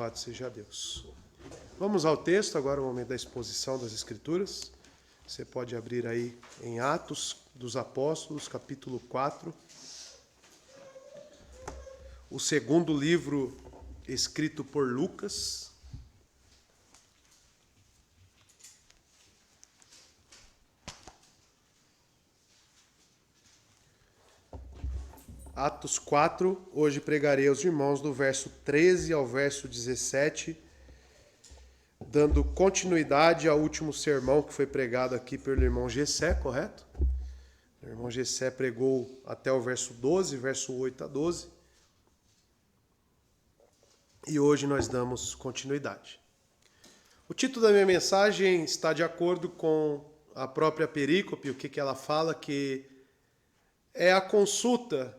Louvado seja Deus. Vamos ao texto, agora o momento da exposição das Escrituras. Você pode abrir aí em Atos dos Apóstolos, capítulo 4. O segundo livro escrito por Lucas. Atos 4, hoje pregarei aos irmãos do verso 13 ao verso 17, dando continuidade ao último sermão que foi pregado aqui pelo irmão Gessé, correto? O irmão Gessé pregou até o verso 12, verso 8 a 12. E hoje nós damos continuidade. O título da minha mensagem está de acordo com a própria perícope, o que ela fala, que é a consulta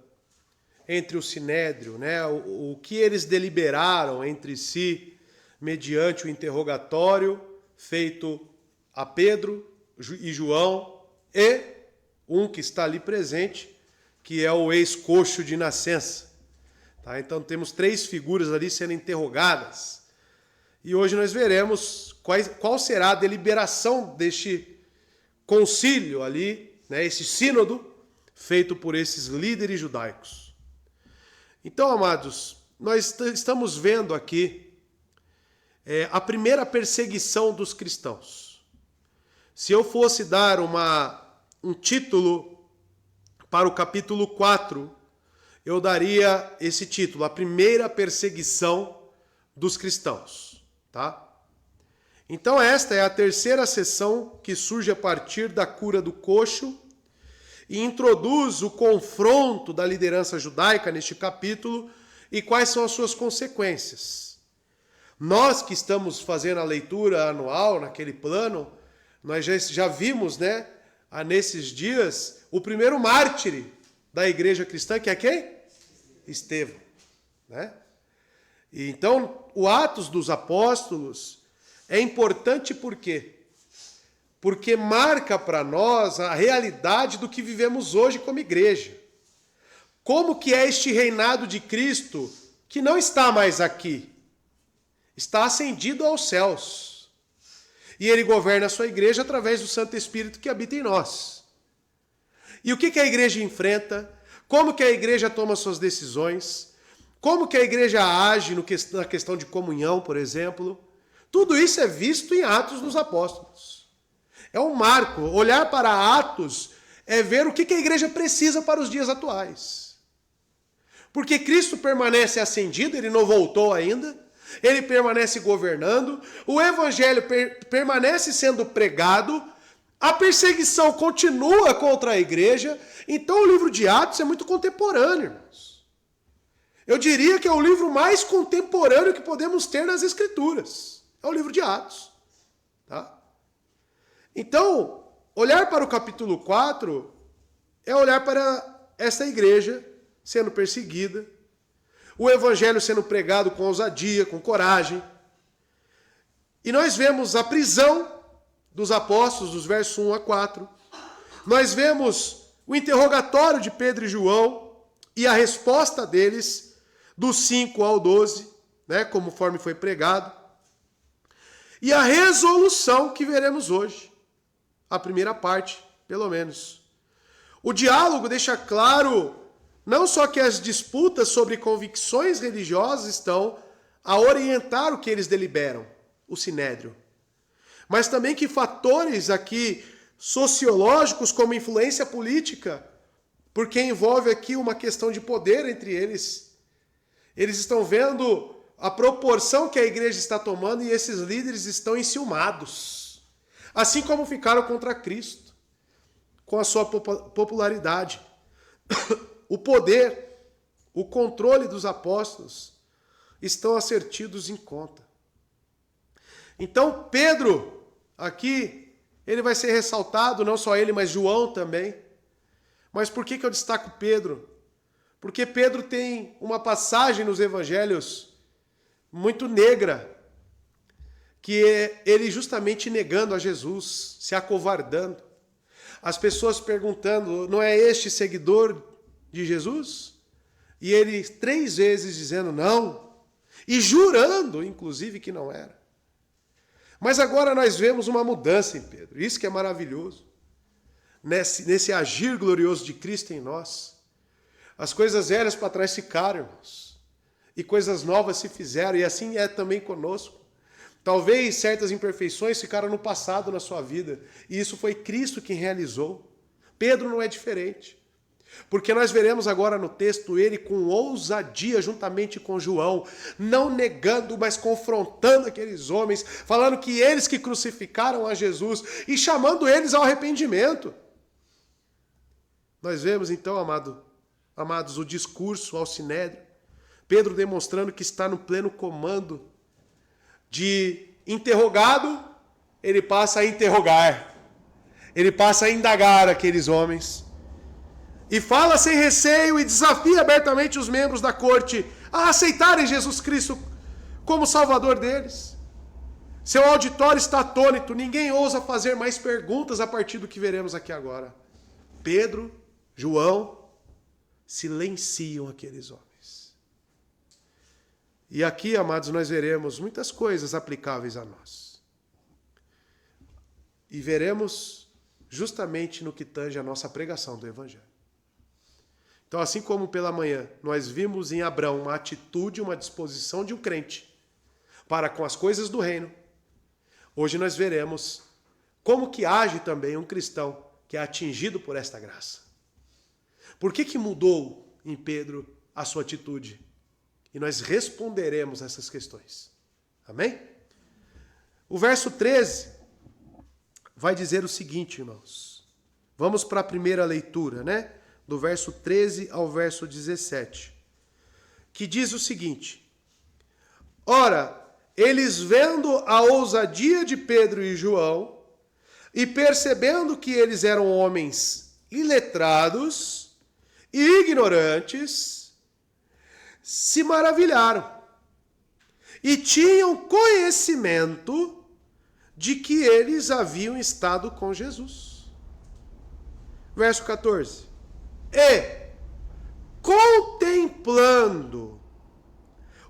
entre o sinédrio, né? O que eles deliberaram entre si mediante o interrogatório feito a Pedro e João e um que está ali presente, que é o ex-coxo de nascença. Tá? Então temos três figuras ali sendo interrogadas. E hoje nós veremos qual será a deliberação deste concílio ali, né? Esse sínodo feito por esses líderes judaicos. Então, amados, nós estamos vendo aqui a primeira perseguição dos cristãos. Se eu fosse dar um título para o capítulo 4, eu daria esse título, a primeira perseguição dos cristãos. Tá? Então esta é a terceira sessão que surge a partir da cura do coxo e introduz o confronto da liderança judaica neste capítulo e quais são as suas consequências. Nós que estamos fazendo a leitura anual naquele plano, nós já vimos, né, nesses dias, o primeiro mártir da igreja cristã, que é quem? Estevão. Né? E então, o Atos dos Apóstolos é importante por quê? Porque marca para nós a realidade do que vivemos hoje como igreja. Como que é este reinado de Cristo que não está mais aqui? Está ascendido aos céus. E ele governa a sua igreja através do Santo Espírito que habita em nós. E o que a igreja enfrenta? Como que a igreja toma suas decisões? Como que a igreja age na questão de comunhão, por exemplo? Tudo isso é visto em Atos dos Apóstolos. É um marco. Olhar para Atos é ver o que a igreja precisa para os dias atuais. Porque Cristo permanece ascendido, ele não voltou ainda, ele permanece governando, o evangelho permanece sendo pregado, a perseguição continua contra a igreja, então o livro de Atos é muito contemporâneo, irmãos. Eu diria que é o livro mais contemporâneo que podemos ter nas Escrituras. É o livro de Atos. Tá? Então, olhar para o capítulo 4 é olhar para essa igreja sendo perseguida, o evangelho sendo pregado com ousadia, com coragem. E nós vemos a prisão dos apóstolos, dos versos 1 a 4. Nós vemos o interrogatório de Pedro e João e a resposta deles, dos 5 ao 12, né, conforme foi pregado. E a resolução que veremos hoje. A primeira parte, pelo menos. O diálogo deixa claro não só que as disputas sobre convicções religiosas estão a orientar o que eles deliberam, o sinédrio, mas também que fatores aqui sociológicos como influência política, porque envolve aqui uma questão de poder entre eles. Eles estão vendo a proporção que a igreja está tomando e esses líderes estão enciumados. Assim como ficaram contra Cristo, com a sua popularidade. O poder, o controle dos apóstolos estão assertidos em conta. Então, Pedro, aqui, ele vai ser ressaltado, não só ele, mas João também. Mas por que eu destaco Pedro? Porque Pedro tem uma passagem nos evangelhos muito negra, que é ele justamente negando a Jesus, se acovardando. As pessoas perguntando, não é este seguidor de Jesus? E ele 3 vezes dizendo não. E jurando, inclusive, que não era. Mas agora nós vemos uma mudança em Pedro. Isso que é maravilhoso. Nesse agir glorioso de Cristo em nós. As coisas velhas para trás ficaram, irmãos. E coisas novas se fizeram. E assim é também conosco. Talvez certas imperfeições ficaram no passado na sua vida. E isso foi Cristo quem realizou. Pedro não é diferente. Porque nós veremos agora no texto ele com ousadia juntamente com João, não negando, mas confrontando aqueles homens, falando que eles que crucificaram a Jesus e chamando eles ao arrependimento. Nós vemos então, amados, o discurso ao Sinédrio, Pedro demonstrando que está no pleno comando de interrogado, ele passa a interrogar, ele passa a indagar aqueles homens. E fala sem receio e desafia abertamente os membros da corte a aceitarem Jesus Cristo como Salvador deles. Seu auditório está atônito, ninguém ousa fazer mais perguntas a partir do que veremos aqui agora. Pedro, João, silenciam aqueles homens. E aqui, amados, nós veremos muitas coisas aplicáveis a nós. E veremos justamente no que tange a nossa pregação do Evangelho. Então, assim como pela manhã nós vimos em Abraão uma atitude, uma disposição de um crente para com as coisas do reino, hoje nós veremos como que age também um cristão que é atingido por esta graça. Por que mudou em Pedro a sua atitude? E nós responderemos essas questões. Amém? O verso 13 vai dizer o seguinte, irmãos. Vamos para a primeira leitura, né? Do verso 13 ao verso 17, que diz o seguinte: Ora, eles vendo a ousadia de Pedro e João, e percebendo que eles eram homens iletrados e ignorantes, se maravilharam, e tinham conhecimento de que eles haviam estado com Jesus. Verso 14. E, contemplando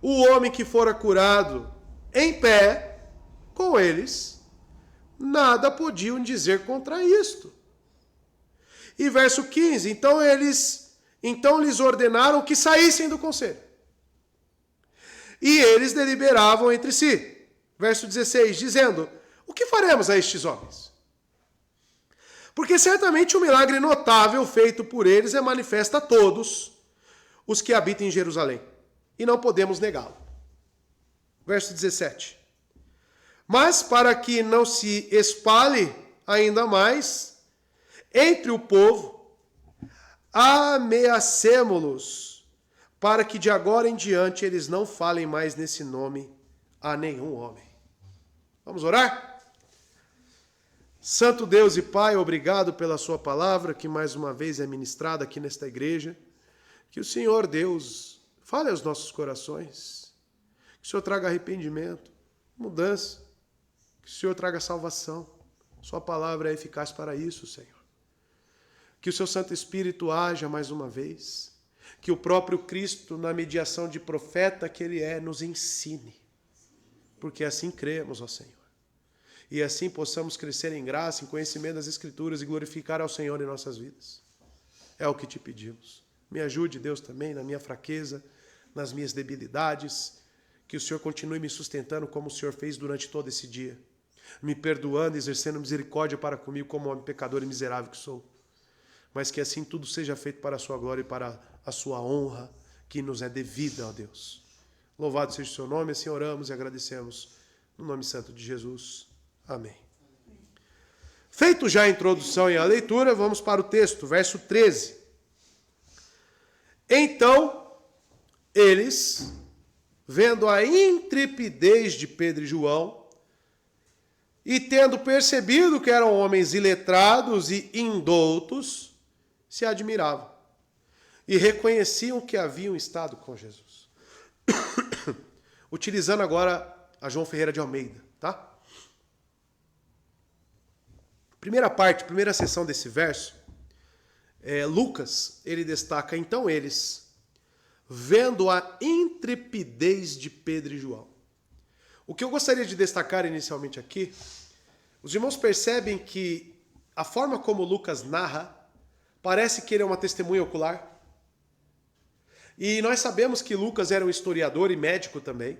o homem que fora curado em pé com eles, nada podiam dizer contra isto. E verso 15, então lhes ordenaram que saíssem do conselho. E eles deliberavam entre si. Verso 16, dizendo: o que faremos a estes homens? Porque certamente um milagre notável feito por eles é manifesto a todos os que habitam em Jerusalém. E não podemos negá-lo. Verso 17. Mas para que não se espalhe ainda mais entre o povo, ameacemo-los, para que de agora em diante eles não falem mais nesse nome a nenhum homem. Vamos orar? Santo Deus e Pai, obrigado pela sua palavra, que mais uma vez é ministrada aqui nesta igreja. Que o Senhor Deus fale aos nossos corações. Que o Senhor traga arrependimento, mudança. Que o Senhor traga salvação. Sua palavra é eficaz para isso, Senhor. Que o seu Santo Espírito haja mais uma vez. Que o próprio Cristo, na mediação de profeta que Ele é, nos ensine. Porque assim cremos, ó Senhor. E assim possamos crescer em graça, em conhecimento das Escrituras e glorificar ao Senhor em nossas vidas. É o que te pedimos. Me ajude, Deus, também na minha fraqueza, nas minhas debilidades. Que o Senhor continue me sustentando como o Senhor fez durante todo esse dia. Me perdoando, exercendo misericórdia para comigo como homem pecador e miserável que sou. Mas que assim tudo seja feito para a sua glória e para a sua honra, que nos é devida, ó Deus. Louvado seja o seu nome, assim oramos e agradecemos. No nome santo de Jesus. Amém. Feito já a introdução e a leitura, vamos para o texto, verso 13. Então, eles, vendo a intrepidez de Pedro e João, e tendo percebido que eram homens iletrados e indoutos, se admiravam e reconheciam que haviam estado com Jesus. Utilizando agora a João Ferreira de Almeida, tá? Primeira seção desse verso, Lucas, ele destaca, então eles, vendo a intrepidez de Pedro e João. O que eu gostaria de destacar inicialmente aqui, os irmãos percebem que a forma como Lucas narra parece que ele é uma testemunha ocular. E nós sabemos que Lucas era um historiador e médico também,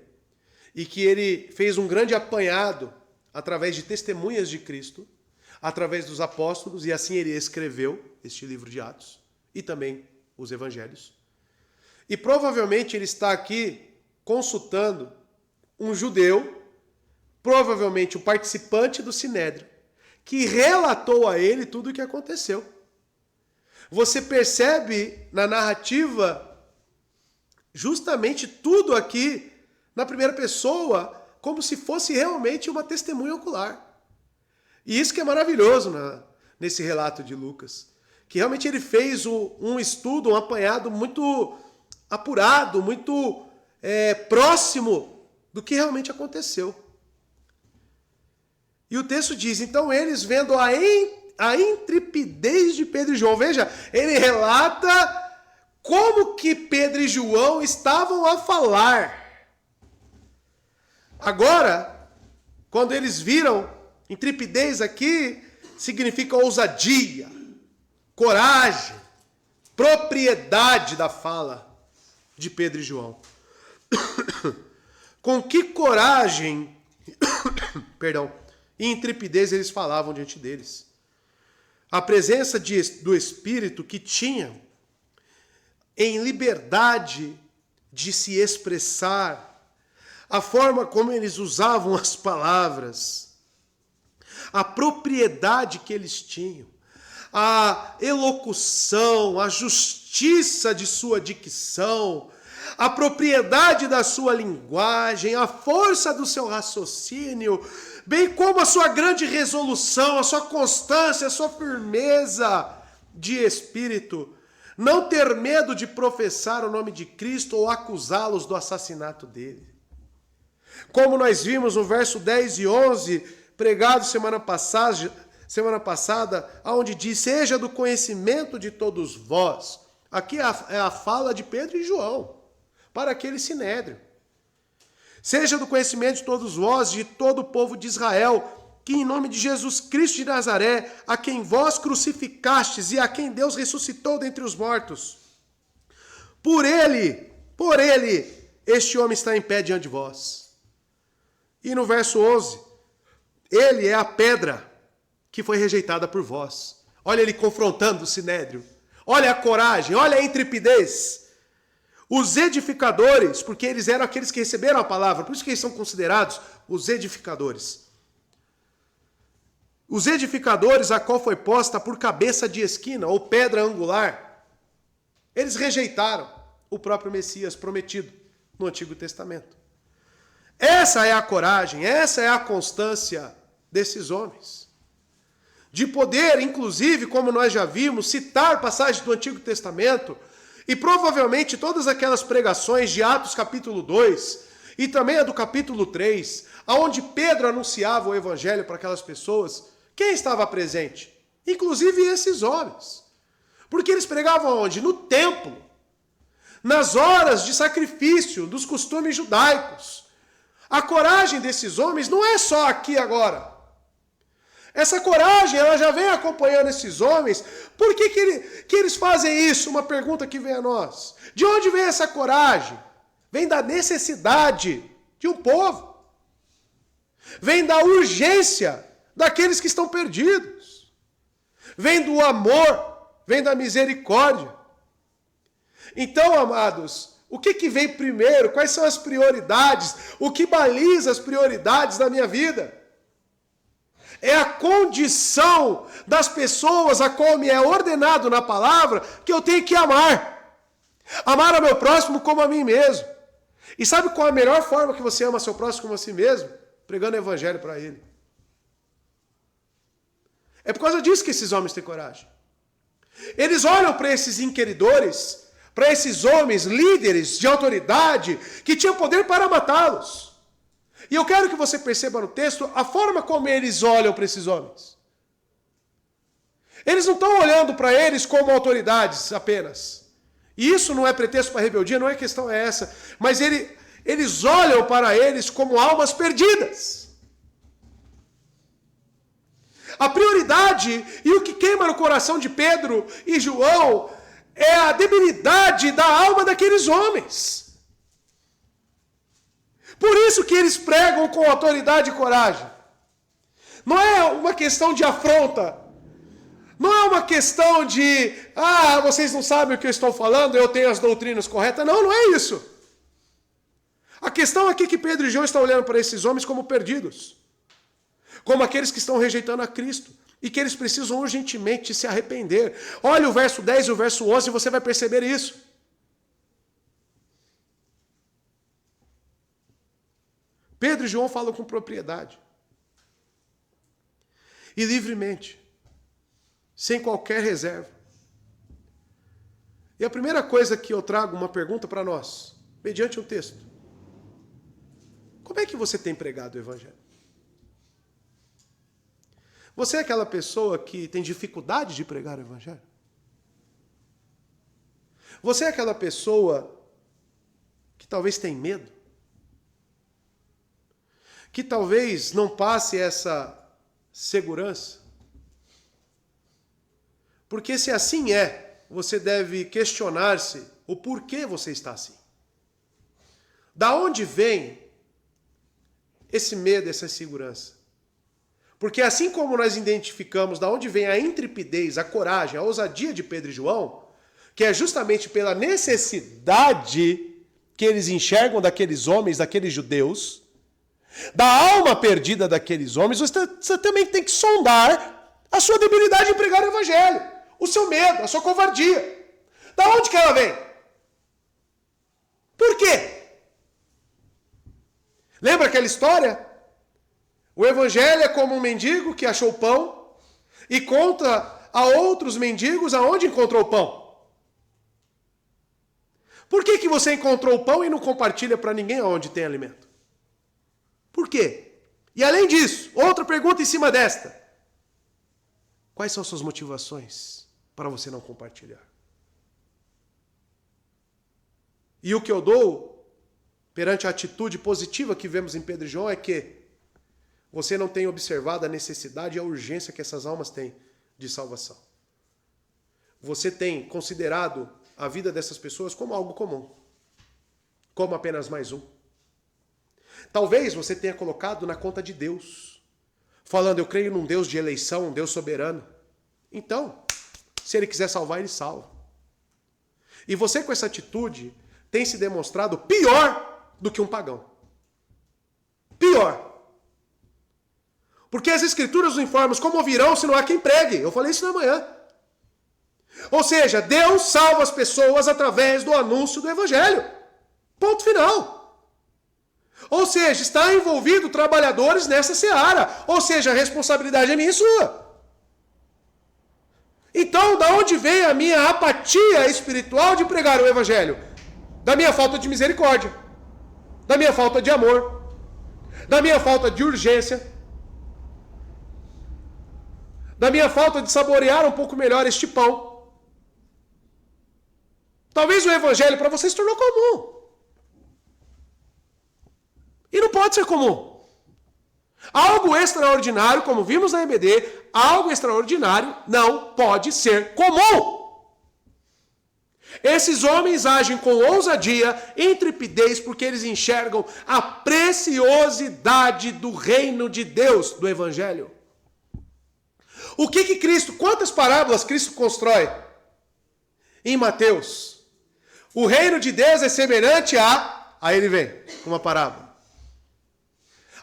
e que ele fez um grande apanhado através de testemunhas de Cristo, através dos apóstolos, e assim ele escreveu este livro de Atos, e também os evangelhos. E provavelmente ele está aqui consultando um judeu, provavelmente um participante do Sinédrio, que relatou a ele tudo o que aconteceu. Você percebe na narrativa justamente tudo aqui na primeira pessoa, como se fosse realmente uma testemunha ocular. E isso que é maravilhoso nesse relato de Lucas, que realmente ele fez um estudo, um apanhado muito apurado, muito próximo do que realmente aconteceu. E o texto diz, então eles vendo a intrepidez de Pedro e João, veja, ele relata como que Pedro e João estavam a falar. Agora, quando eles viram, intrepidez aqui significa ousadia, coragem, propriedade da fala de Pedro e João. Com que coragem, e intrepidez eles falavam diante deles. A presença do Espírito que tinham em liberdade de se expressar, a forma como eles usavam as palavras, a propriedade que eles tinham, a elocução, a justiça de sua dicção, a propriedade da sua linguagem, a força do seu raciocínio, bem como a sua grande resolução, a sua constância, a sua firmeza de espírito, não ter medo de professar o nome de Cristo ou acusá-los do assassinato dele. Como nós vimos no verso 10 e 11, pregado semana passada, onde diz, seja do conhecimento de todos vós. Aqui é a fala de Pedro e João, para aquele sinédrio. Seja do conhecimento de todos vós, de todo o povo de Israel, que em nome de Jesus Cristo de Nazaré, a quem vós crucificastes e a quem Deus ressuscitou dentre os mortos, por ele, este homem está em pé diante de vós. E no verso 11, ele é a pedra que foi rejeitada por vós. Olha ele confrontando o sinédrio. Olha a coragem, olha a intrepidez. Os edificadores, porque eles eram aqueles que receberam a palavra, por isso que eles são considerados os edificadores. Os edificadores, a qual foi posta por cabeça de esquina, ou pedra angular, eles rejeitaram o próprio Messias prometido no Antigo Testamento. Essa é a coragem, essa é a constância desses homens. De poder, inclusive, como nós já vimos, citar passagens do Antigo Testamento, e provavelmente todas aquelas pregações de Atos capítulo 2, e também a do capítulo 3, onde Pedro anunciava o evangelho para aquelas pessoas, quem estava presente? Inclusive esses homens. Porque eles pregavam onde? No templo. Nas horas de sacrifício, dos costumes judaicos. A coragem desses homens não é só aqui agora. Essa coragem, ela já vem acompanhando esses homens. Por que eles fazem isso? Uma pergunta que vem a nós. De onde vem essa coragem? Vem da necessidade de um povo. Vem da urgência daqueles que estão perdidos. Vem do amor, vem da misericórdia. Então, amados, o que vem primeiro? Quais são as prioridades? O que baliza as prioridades da minha vida? É a condição das pessoas a qual me é ordenado na palavra que eu tenho que amar. Amar ao meu próximo como a mim mesmo. E sabe qual é a melhor forma que você ama seu próximo como a si mesmo? Pregando o evangelho para ele. É por causa disso que esses homens têm coragem. Eles olham para esses inquiridores, para esses homens líderes de autoridade que tinham poder para matá-los. E eu quero que você perceba no texto a forma como eles olham para esses homens. Eles não estão olhando para eles como autoridades apenas. E isso não é pretexto para rebeldia, não é questão é essa. Mas eles olham para eles como almas perdidas. A prioridade e o que queima no coração de Pedro e João é a debilidade da alma daqueles homens. Por isso que eles pregam com autoridade e coragem. Não é uma questão de afronta. Não é uma questão de, vocês não sabem o que eu estou falando, eu tenho as doutrinas corretas. Não, não é isso. A questão aqui é que Pedro e João estão olhando para esses homens como perdidos. Como aqueles que estão rejeitando a Cristo. E que eles precisam urgentemente se arrepender. Olha o verso 10 e o verso 11 e você vai perceber isso. Pedro e João falam com propriedade. E livremente. Sem qualquer reserva. E a primeira coisa que eu trago uma pergunta para nós, mediante um texto. Como é que você tem pregado o Evangelho? Você é aquela pessoa que tem dificuldade de pregar o Evangelho? Você é aquela pessoa que talvez tem medo? Que talvez não passe essa segurança? Porque se assim é, você deve questionar-se o porquê você está assim. Da onde vem esse medo, essa insegurança? Porque assim como nós identificamos da onde vem a intrepidez, a coragem, a ousadia de Pedro e João, que é justamente pela necessidade que eles enxergam daqueles homens, daqueles judeus, da alma perdida daqueles homens, você também tem que sondar a sua debilidade em pregar o Evangelho, o seu medo, a sua covardia. Da onde que ela vem? Por quê? Lembra aquela história? O Evangelho é como um mendigo que achou pão e conta a outros mendigos aonde encontrou o pão. Por que você encontrou o pão e não compartilha para ninguém aonde tem alimento? Por quê? E além disso, outra pergunta em cima desta. Quais são suas motivações para você não compartilhar? E o que eu dou perante a atitude positiva que vemos em Pedro e João é que você não tem observado a necessidade e a urgência que essas almas têm de salvação. Você tem considerado a vida dessas pessoas como algo comum. Como apenas mais um. Talvez você tenha colocado na conta de Deus. Falando, eu creio num Deus de eleição, um Deus soberano. Então, se Ele quiser salvar, Ele salva. E você com essa atitude tem se demonstrado pior do que um pagão. Pior. Porque as Escrituras nos informam como ouvirão se não há quem pregue. Eu falei isso na manhã. Ou seja, Deus salva as pessoas através do anúncio do Evangelho. Ponto final. Ou seja, está envolvido trabalhadores nessa seara. Ou seja, a responsabilidade é minha e sua. Então, da onde vem a minha apatia espiritual de pregar o Evangelho? Da minha falta de misericórdia. Da minha falta de amor. Da minha falta de urgência. Da minha falta de saborear um pouco melhor este pão. Talvez o Evangelho para você se tornou comum. E não pode ser comum. Algo extraordinário, como vimos na EBD, algo extraordinário não pode ser comum. Esses homens agem com ousadia, intrepidez, porque eles enxergam a preciosidade do reino de Deus, do Evangelho. O que Cristo, quantas parábolas Cristo constrói em Mateus? O reino de Deus é semelhante a... Aí ele vem com uma parábola.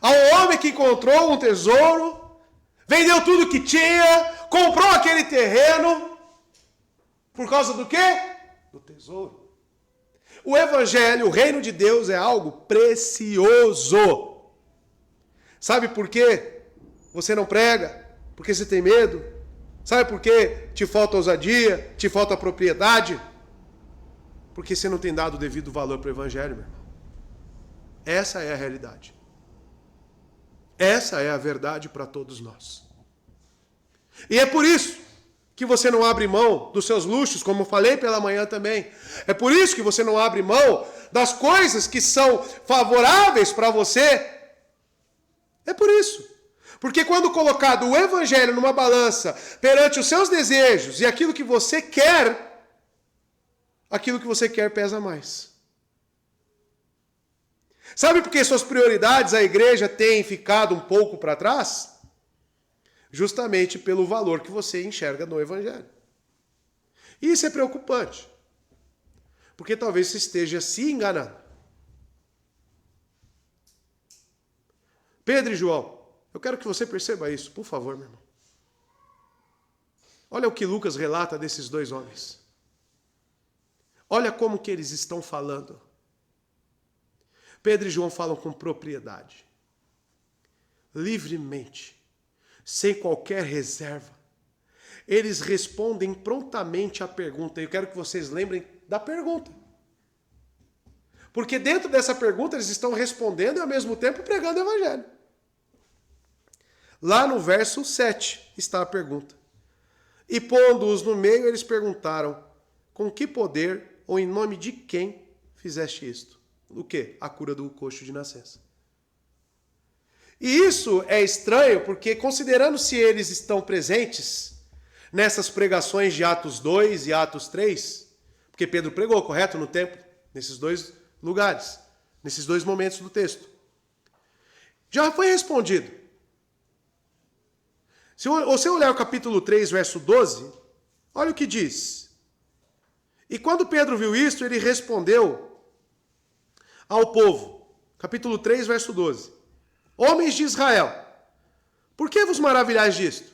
Ao homem que encontrou um tesouro, vendeu tudo que tinha, comprou aquele terreno, por causa do quê? Do tesouro. O Evangelho, o reino de Deus é algo precioso. Sabe por quê você não prega? Porque você tem medo? Sabe por quê te falta ousadia, te falta propriedade? Porque você não tem dado o devido valor para o Evangelho, meu irmão. Essa é a realidade. Essa é a verdade para todos nós. E é por isso que você não abre mão dos seus luxos, como eu falei pela manhã também. É por isso que você não abre mão das coisas que são favoráveis para você. É por isso. Porque quando colocado o evangelho numa balança perante os seus desejos e aquilo que você quer pesa mais. Sabe por que suas prioridades, a igreja, têm ficado um pouco para trás? Justamente pelo valor que você enxerga no evangelho. E isso é preocupante. Porque talvez você esteja se enganando. Pedro e João, eu quero que você perceba isso, por favor, meu irmão. Olha o que Lucas relata desses dois homens. Olha como que eles estão falando. Pedro e João falam com propriedade, livremente, sem qualquer reserva. Eles respondem prontamente à pergunta. Eu quero que vocês lembrem da pergunta. Porque dentro dessa pergunta eles estão respondendo e ao mesmo tempo pregando o evangelho. Lá no verso 7 está a pergunta. E pondo-os no meio, eles perguntaram: com que poder ou em nome de quem fizeste isto? O quê? A cura do coxo de nascença. E isso é estranho porque, considerando se eles estão presentes nessas pregações de Atos 2 e Atos 3, porque Pedro pregou, correto? No templo, nesses dois lugares, nesses dois momentos do texto. Já foi respondido. Se você olhar o capítulo 3, verso 12, olha o que diz. E quando Pedro viu isto, ele respondeu ao povo. Capítulo 3, verso 12. Homens de Israel, por que vos maravilhais disto?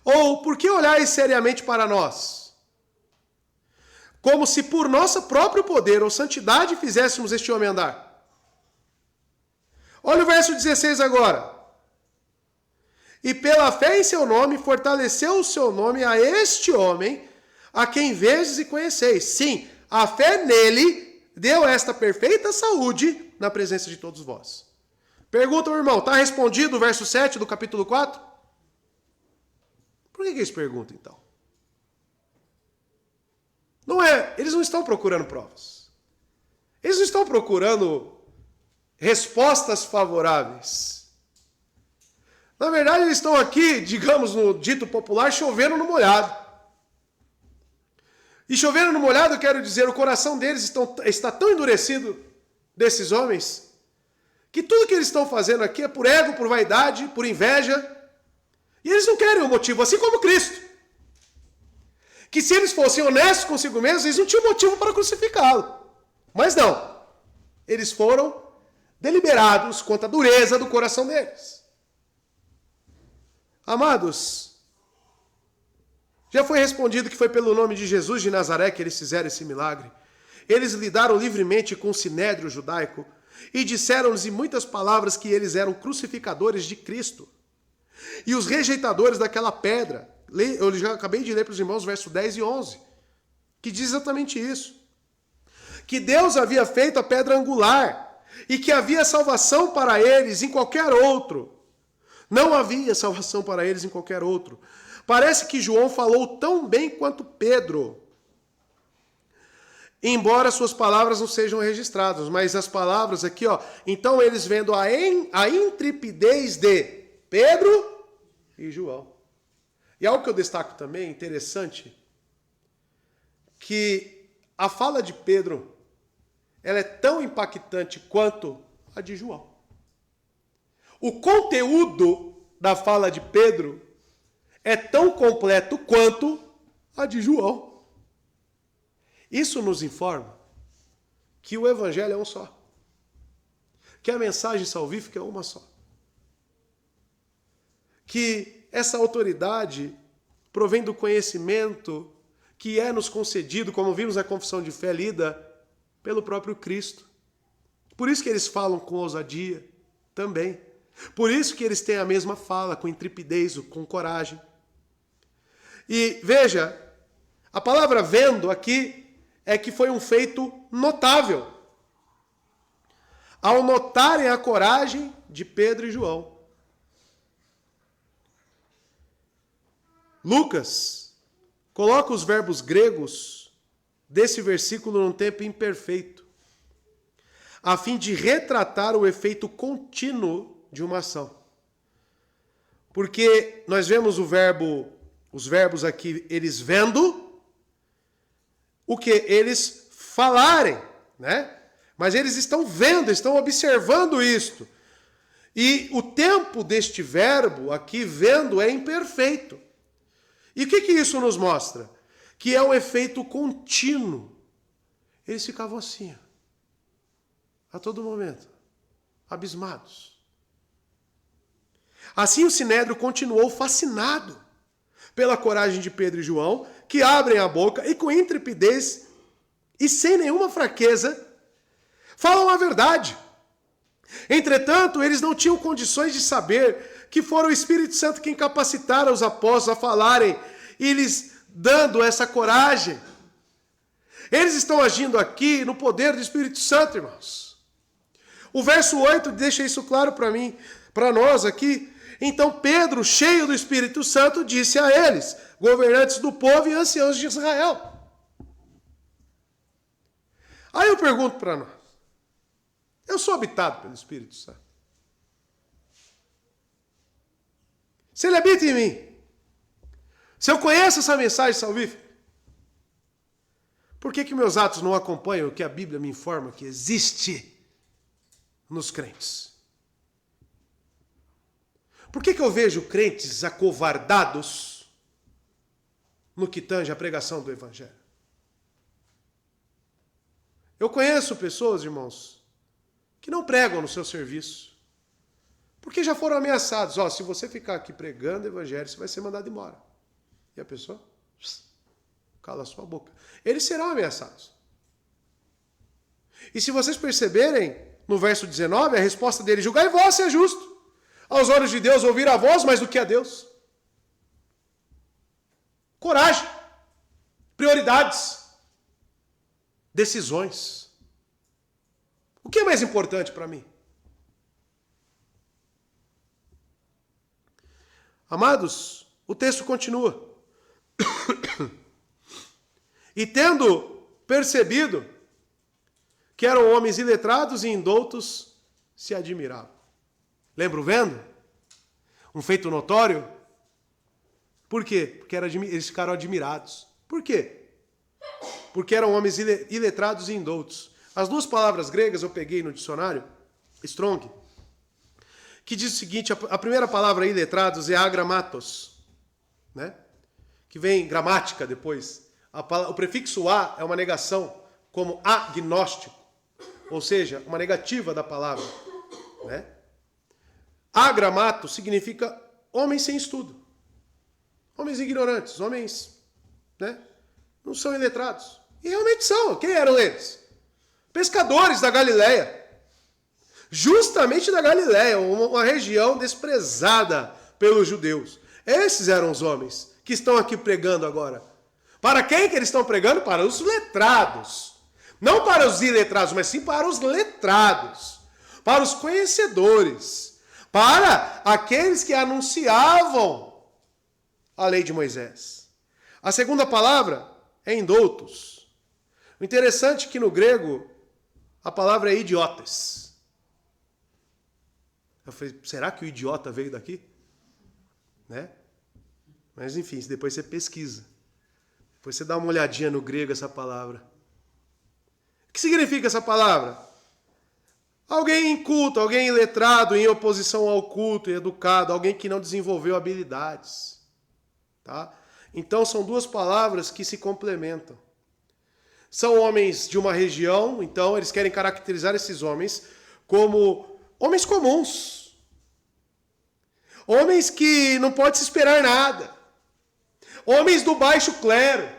Ou por que olhais seriamente para nós? Como se por nosso próprio poder ou santidade fizéssemos este homem andar. Olha o verso 16 agora. E pela fé em seu nome, fortaleceu o seu nome a este homem, a quem vedes e conheceis. Sim, a fé nele deu esta perfeita saúde na presença de todos vós. Pergunta, meu irmão, está respondido o verso 7 do capítulo 4? Por que eles perguntam, então? Não é, eles não estão procurando provas. Eles não estão procurando respostas favoráveis. Na verdade, eles estão aqui, digamos no dito popular, chovendo no molhado. E chovendo no molhado, eu quero dizer, o coração deles está tão endurecido, desses homens, que tudo que eles estão fazendo aqui é por ego, por vaidade, por inveja. E eles não querem um motivo, assim como Cristo. Que se eles fossem honestos consigo mesmos, eles não tinham motivo para crucificá-lo. Mas não. Eles foram deliberados contra a dureza do coração deles. Amados, já foi respondido que foi pelo nome de Jesus de Nazaré que eles fizeram esse milagre. Eles lidaram livremente com o sinédrio judaico e disseram-lhes em muitas palavras que eles eram crucificadores de Cristo e os rejeitadores daquela pedra. Eu já acabei de ler para os irmãos verso 10 e 11, que diz exatamente isso. Que Deus havia feito a pedra angular e que havia salvação para eles em qualquer outro. Não havia salvação para eles em qualquer outro. Parece que João falou tão bem quanto Pedro, embora suas palavras não sejam registradas, mas as palavras aqui, ó. Então eles vendo a intrepidez de Pedro e João. E algo que eu destaco também, interessante, que a fala de Pedro, ela é tão impactante quanto a de João. O conteúdo da fala de Pedro é tão completo quanto a de João. Isso nos informa que o evangelho é um só. Que a mensagem salvífica é uma só. Que essa autoridade provém do conhecimento que é nos concedido, como vimos na confissão de fé lida, pelo próprio Cristo. Por isso que eles falam com ousadia também. Por isso que eles têm a mesma fala, com intrepidez, com coragem. E veja, a palavra vendo aqui é que foi um feito notável. Ao notarem a coragem de Pedro e João. Lucas coloca os verbos gregos desse versículo num tempo imperfeito, a fim de retratar o efeito contínuo de uma ação. Porque nós vemos os verbos aqui, eles vendo, o que? Eles falarem, né? Mas eles estão vendo, estão observando isto. E o tempo deste verbo aqui, vendo, é imperfeito. E o que isso nos mostra? Que é um efeito contínuo. Eles ficavam assim, a todo momento, abismados. Assim o Sinédrio continuou fascinado pela coragem de Pedro e João, que abrem a boca e com intrepidez e sem nenhuma fraqueza falam a verdade. Entretanto, eles não tinham condições de saber que foi o Espírito Santo quem capacitara os apóstolos a falarem e lhes dando essa coragem. Eles estão agindo aqui no poder do Espírito Santo, irmãos. O verso 8 deixa isso claro para mim, para nós aqui. Então Pedro, cheio do Espírito Santo, disse a eles, governantes do povo e anciãos de Israel. Aí eu pergunto para nós, eu sou habitado pelo Espírito Santo? Se ele habita em mim, se eu conheço essa mensagem salvífica, por que meus atos não acompanham o que a Bíblia me informa que existe nos crentes? Por que eu vejo crentes acovardados no que tange a pregação do Evangelho? Eu conheço pessoas, irmãos, que não pregam no seu serviço, porque já foram ameaçados. Se você ficar aqui pregando o Evangelho, você vai ser mandado embora. E a pessoa cala a sua boca. Eles serão ameaçados. E se vocês perceberem, no verso 19, a resposta dele, julgai vós se é justo. Aos olhos de Deus, ouvir a voz mais do que a Deus. Coragem. Prioridades. Decisões. O que é mais importante para mim? Amados, o texto continua. E tendo percebido que eram homens iletrados e indoutos, se admiravam. Lembra o vendo? Um feito notório? Por quê? Porque eles ficaram admirados. Por quê? Porque eram homens iletrados e indoutos. As duas palavras gregas eu peguei no dicionário, Strong, que diz o seguinte, a primeira palavra iletrados é agramatos, né? Que vem gramática depois. O prefixo a é uma negação, como agnóstico, ou seja, uma negativa da palavra, né? Agramato significa homens sem estudo. Homens ignorantes, homens, né? Não são iletrados. E realmente são. Quem eram eles? Pescadores da Galileia. Justamente da Galileia, uma região desprezada pelos judeus. Esses eram os homens que estão aqui pregando agora. Para quem que eles estão pregando? Para os letrados. Não para os iletrados, mas sim para os letrados. Para os conhecedores. Para aqueles que anunciavam a lei de Moisés. A segunda palavra é indoutos. O interessante é que no grego a palavra é idiotes. Eu falei, será que o idiota veio daqui? Né? Mas enfim, depois você pesquisa. Depois você dá uma olhadinha no grego essa palavra. O que significa essa palavra? Alguém inculto, alguém iletrado, em oposição ao culto e educado, alguém que não desenvolveu habilidades. Tá? Então são duas palavras que se complementam. São homens de uma região, então eles querem caracterizar esses homens como homens comuns. Homens que não pode se esperar nada. Homens do baixo clero.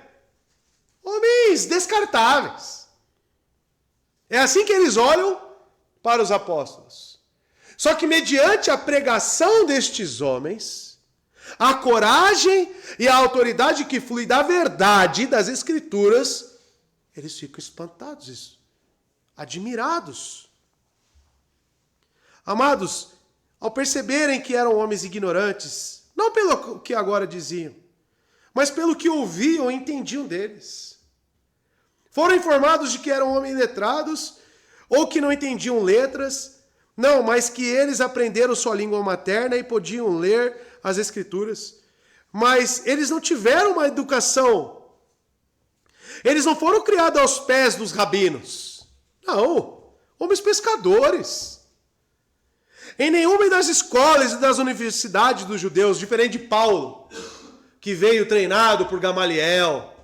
Homens descartáveis. É assim que eles olham para os apóstolos. Só que mediante a pregação destes homens, a coragem e a autoridade que flui da verdade das Escrituras, eles ficam espantados, admirados. Amados, ao perceberem que eram homens ignorantes, não pelo que agora diziam, mas pelo que ouviam e entendiam deles. Foram informados de que eram homens letrados, ou que não entendiam letras, não, mas que eles aprenderam sua língua materna e podiam ler as Escrituras. Mas eles não tiveram uma educação. Eles não foram criados aos pés dos rabinos. Não, homens pescadores. Em nenhuma das escolas e das universidades dos judeus, diferente de Paulo, que veio treinado por Gamaliel,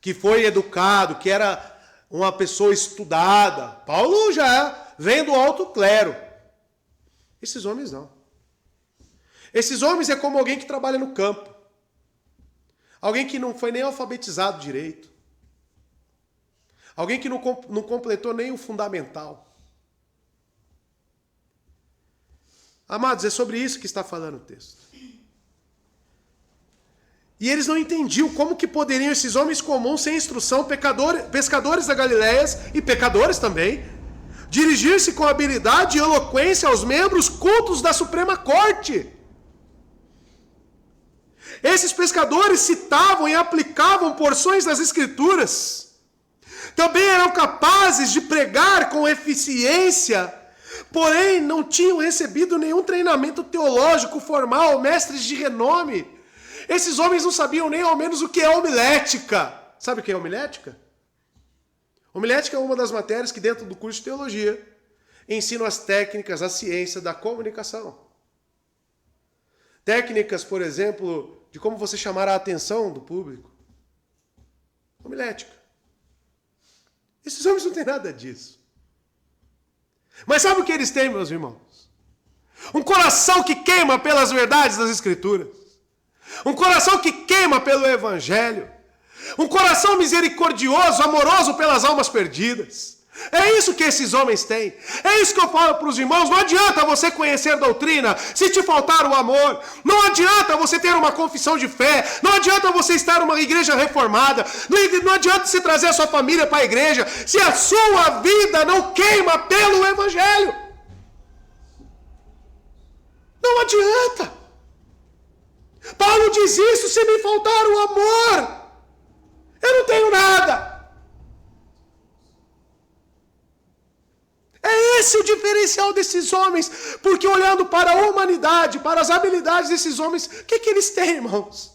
que foi educado, que era uma pessoa estudada. Paulo já vem do alto clero. Esses homens não. Esses homens é como alguém que trabalha no campo. Alguém que não foi nem alfabetizado direito. Alguém que não completou nem o fundamental. Amados, é sobre isso que está falando o texto. E eles não entendiam como que poderiam esses homens comuns, sem instrução, pescadores da Galiléias e pecadores também, dirigir-se com habilidade e eloquência aos membros cultos da Suprema Corte. Esses pescadores citavam e aplicavam porções das Escrituras. Também eram capazes de pregar com eficiência, porém não tinham recebido nenhum treinamento teológico formal, mestres de renome. Esses homens não sabiam nem ao menos o que é homilética. Sabe o que é homilética? Homilética é uma das matérias que dentro do curso de teologia ensinam as técnicas, a ciência da comunicação. Técnicas, por exemplo, de como você chamar a atenção do público. Homilética. Esses homens não têm nada disso. Mas sabe o que eles têm, meus irmãos? Um coração que queima pelas verdades das Escrituras. Um coração que queima pelo Evangelho. Um coração misericordioso, amoroso pelas almas perdidas. É isso que esses homens têm. É isso que eu falo para os irmãos. Não adianta você conhecer doutrina se te faltar o amor. Não adianta você ter uma confissão de fé. Não adianta você estar numa igreja reformada. Não adianta você trazer a sua família para a igreja se a sua vida não queima pelo Evangelho. Não adianta. Paulo diz isso: se me faltar o amor, eu não tenho nada. É esse o diferencial desses homens, porque olhando para a humanidade, para as habilidades desses homens, o que eles têm, irmãos?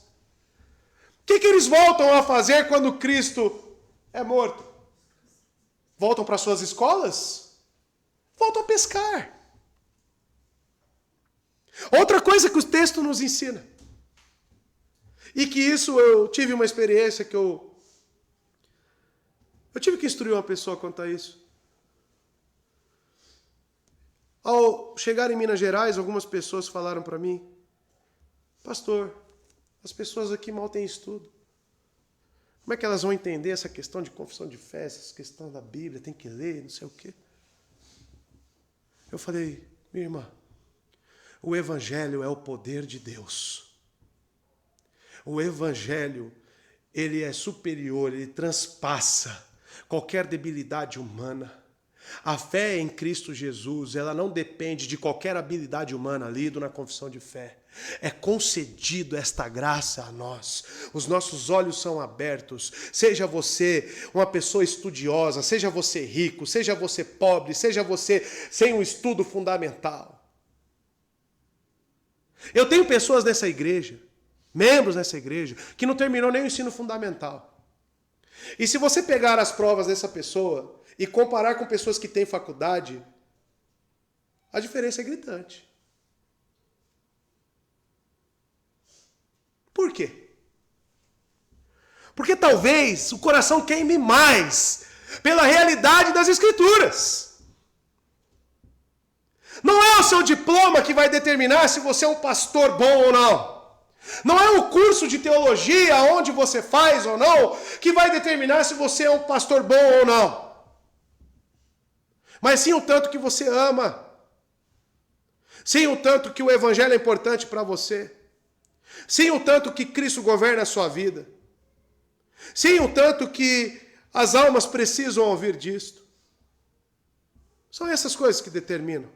O que eles voltam a fazer quando Cristo é morto? Voltam para suas escolas? Voltam a pescar. Outra coisa que o texto nos ensina, e que isso eu tive uma experiência que eu tive que instruir uma pessoa quanto a isso. Ao chegar em Minas Gerais, algumas pessoas falaram para mim: pastor, as pessoas aqui mal têm estudo. Como é que elas vão entender essa questão de confissão de fé, essa questão da Bíblia, tem que ler, não sei o quê? Eu falei: minha irmã, o Evangelho é o poder de Deus. O Evangelho, ele é superior, ele transpassa qualquer debilidade humana. A fé em Cristo Jesus, ela não depende de qualquer habilidade humana lido na confissão de fé. É concedido esta graça a nós. Os nossos olhos são abertos. Seja você uma pessoa estudiosa, seja você rico, seja você pobre, seja você sem um estudo fundamental. Eu tenho pessoas nessa igreja, membros nessa igreja, que não terminou nem o ensino fundamental. E se você pegar as provas dessa pessoa e comparar com pessoas que têm faculdade, a diferença é gritante. Por quê? Porque talvez o coração queime mais pela realidade das Escrituras. Não é o seu diploma que vai determinar se você é um pastor bom ou não. Não é o curso de teologia onde você faz ou não que vai determinar se você é um pastor bom ou não. Mas sim o tanto que você ama. Sim o tanto que o Evangelho é importante para você. Sim o tanto que Cristo governa a sua vida. Sim o tanto que as almas precisam ouvir disto. São essas coisas que determinam.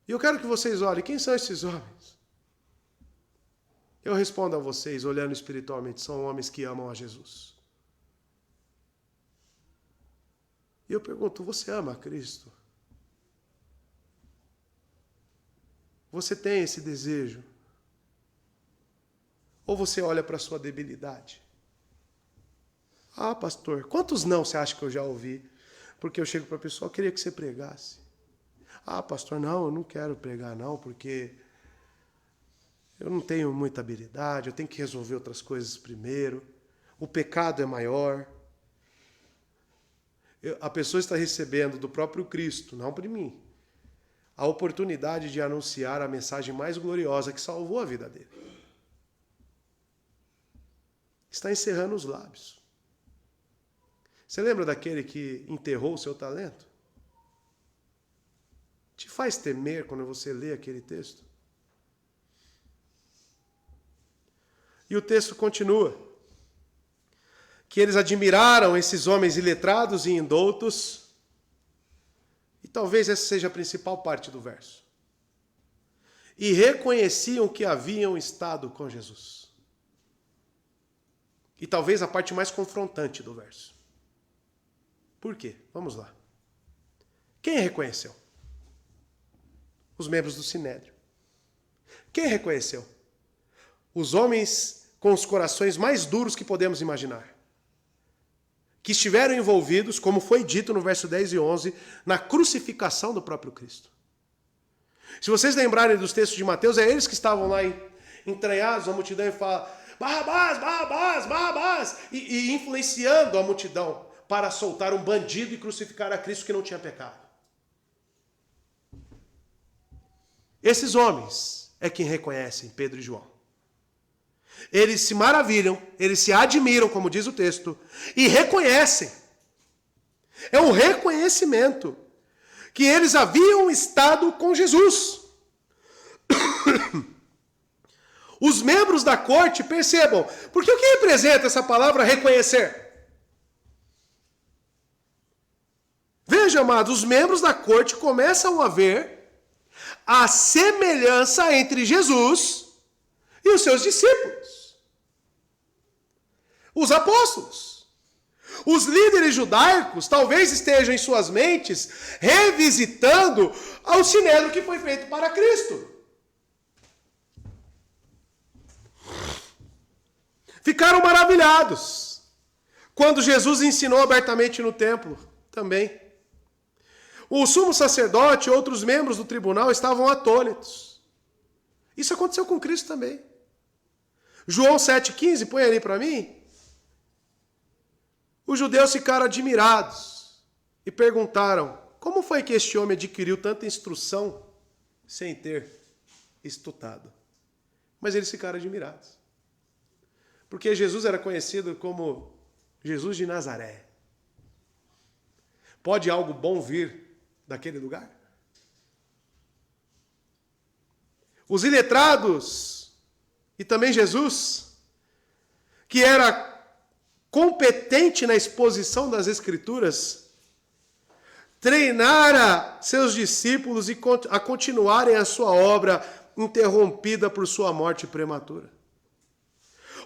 E eu quero que vocês olhem, quem são esses homens? Eu respondo a vocês, olhando espiritualmente, são homens que amam a Jesus. E eu pergunto, você ama a Cristo? Você tem esse desejo? Ou você olha para a sua debilidade? Ah, pastor, quantos não você acha que eu já ouvi? Porque eu chego para a pessoa, eu queria que você pregasse. Ah, pastor, não, eu não quero pregar não, porque eu não tenho muita habilidade, eu tenho que resolver outras coisas primeiro. O pecado é maior. A pessoa está recebendo do próprio Cristo, não por mim, a oportunidade de anunciar a mensagem mais gloriosa que salvou a vida dele. Está encerrando os lábios. Você lembra daquele que enterrou o seu talento? Te faz temer quando você lê aquele texto? E o texto continua. Que eles admiraram esses homens iletrados e indoutos. E talvez essa seja a principal parte do verso. E reconheciam que haviam estado com Jesus. E talvez a parte mais confrontante do verso. Por quê? Vamos lá. Quem reconheceu? Os membros do Sinédrio. Quem reconheceu? Os homens com os corações mais duros que podemos imaginar. Que estiveram envolvidos, como foi dito no verso 10 e 11, na crucificação do próprio Cristo. Se vocês lembrarem dos textos de Mateus, é eles que estavam lá entranhados na multidão e falam Barrabás, Barrabás, Barrabás, e influenciando a multidão para soltar um bandido e crucificar a Cristo que não tinha pecado. Esses homens é quem reconhecem Pedro e João. Eles se maravilham, eles se admiram, como diz o texto, e reconhecem. É um reconhecimento que eles haviam estado com Jesus. Os membros da corte percebam, porque o que representa essa palavra reconhecer? Veja, amados, os membros da corte começam a ver a semelhança entre Jesus e os seus discípulos. Os apóstolos. Os líderes judaicos talvez estejam em suas mentes revisitando o sinédrio que foi feito para Cristo. Ficaram maravilhados quando Jesus ensinou abertamente no templo também. O sumo sacerdote e outros membros do tribunal estavam atônitos. Isso aconteceu com Cristo também. João 7,15, põe ali para mim. Os judeus ficaram admirados e perguntaram, como foi que este homem adquiriu tanta instrução sem ter estudado? Mas eles ficaram admirados. Porque Jesus era conhecido como Jesus de Nazaré. Pode algo bom vir daquele lugar? Os iletrados e também Jesus, que era competente na exposição das Escrituras, treinara seus discípulos a continuarem a sua obra interrompida por sua morte prematura.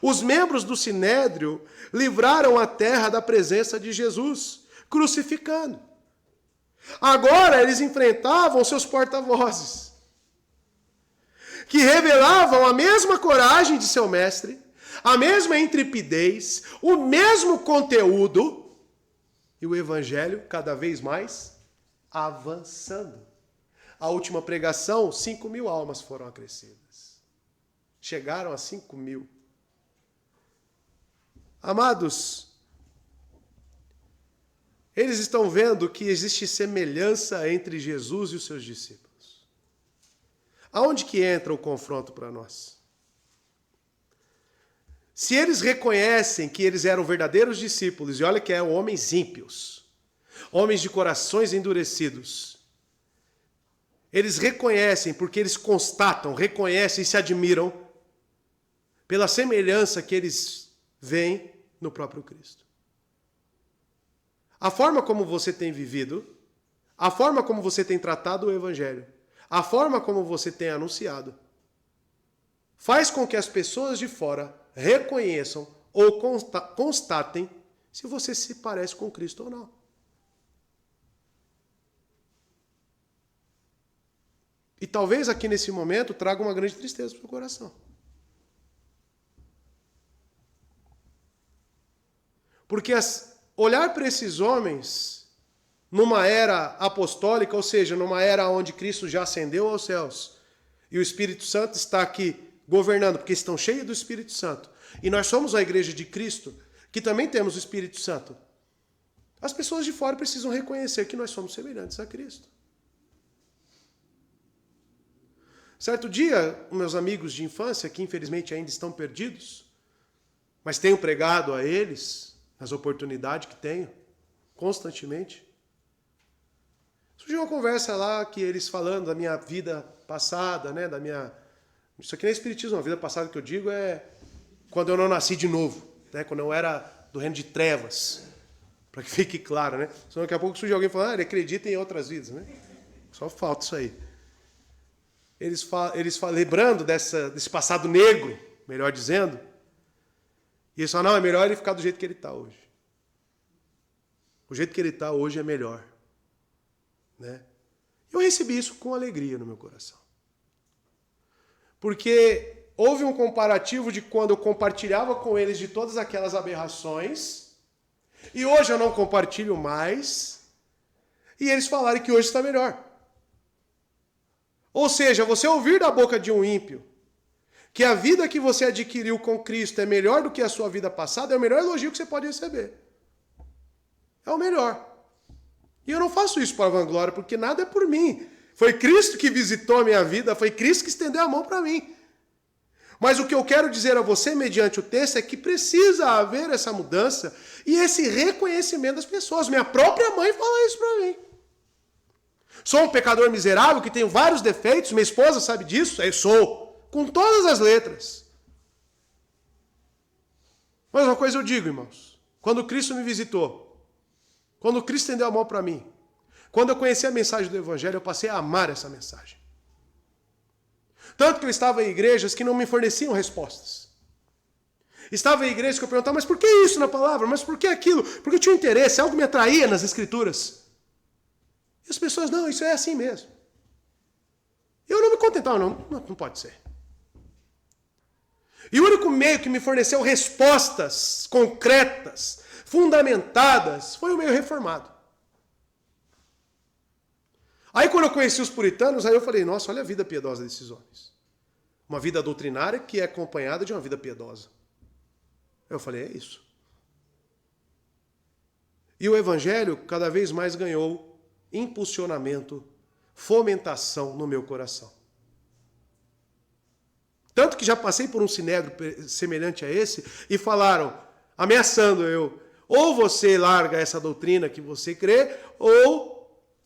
Os membros do Sinédrio livraram a terra da presença de Jesus, crucificando. Agora eles enfrentavam seus porta-vozes, que revelavam a mesma coragem de seu mestre, a mesma intrepidez, o mesmo conteúdo, e o evangelho cada vez mais avançando. A última pregação, 5.000 almas foram acrescidas. Chegaram a 5.000. Amados, eles estão vendo que existe semelhança entre Jesus e os seus discípulos. Aonde que entra o confronto para nós? Se eles reconhecem que eles eram verdadeiros discípulos, e olha que eram homens ímpios, homens de corações endurecidos, eles reconhecem porque eles constatam, reconhecem e se admiram pela semelhança que eles veem no próprio Cristo. A forma como você tem vivido, a forma como você tem tratado o Evangelho, a forma como você tem anunciado, faz com que as pessoas de fora reconheçam ou constatem se você se parece com Cristo ou não. E talvez aqui nesse momento traga uma grande tristeza para o coração. Porque olhar para esses homens numa era apostólica, ou seja, numa era onde Cristo já ascendeu aos céus e o Espírito Santo está aqui governando, porque estão cheios do Espírito Santo, e nós somos a igreja de Cristo, que também temos o Espírito Santo. As pessoas de fora precisam reconhecer que nós somos semelhantes a Cristo. Certo dia, meus amigos de infância, que infelizmente ainda estão perdidos, mas tenho pregado a eles, nas oportunidades que tenho, constantemente. Surgiu uma conversa lá, que eles falando da minha vida passada, né, da minha... Isso aqui não é espiritismo, a vida passada que eu digo é quando eu não nasci de novo, né, quando eu era do reino de trevas, para que fique claro, né? Senão daqui a pouco surge alguém falando, ele acredita em outras vidas, né? Só falta isso aí. Eles lembrando desse passado negro, melhor dizendo, e eles falam, não, é melhor ele ficar do jeito que ele está hoje. O jeito que ele está hoje é melhor. Né? Eu recebi isso com alegria no meu coração. Porque houve um comparativo de quando eu compartilhava com eles de todas aquelas aberrações, e hoje eu não compartilho mais, e eles falarem que hoje está melhor. Ou seja, você ouvir da boca de um ímpio que a vida que você adquiriu com Cristo é melhor do que a sua vida passada, é o melhor elogio que você pode receber. É o melhor. E eu não faço isso para vanglória, porque nada é por mim. Foi Cristo que visitou a minha vida, foi Cristo que estendeu a mão para mim. Mas o que eu quero dizer a você, mediante o texto, é que precisa haver essa mudança e esse reconhecimento das pessoas. Minha própria mãe fala isso para mim. Sou um pecador miserável que tenho vários defeitos, minha esposa sabe disso, eu sou, com todas as letras. Mas uma coisa eu digo, irmãos, quando Cristo me visitou, quando Cristo estendeu a mão para mim, quando eu conheci a mensagem do Evangelho, eu passei a amar essa mensagem. Tanto que eu estava em igrejas que não me forneciam respostas. Estava em igrejas que eu perguntava, mas por que isso na palavra? Mas por que aquilo? Porque eu tinha interesse, algo me atraía nas Escrituras. E as pessoas, não, isso é assim mesmo. Eu não me contentava, não pode ser. E o único meio que me forneceu respostas concretas, fundamentadas, foi o meio reformado. Aí quando eu conheci os puritanos, aí eu falei, nossa, olha a vida piedosa desses homens. Uma vida doutrinária que é acompanhada de uma vida piedosa. Eu falei, é isso. E o Evangelho cada vez mais ganhou impulsionamento, fomentação no meu coração. Tanto que já passei por um sinédrio semelhante a esse e falaram, ameaçando eu, ou você larga essa doutrina que você crê, ou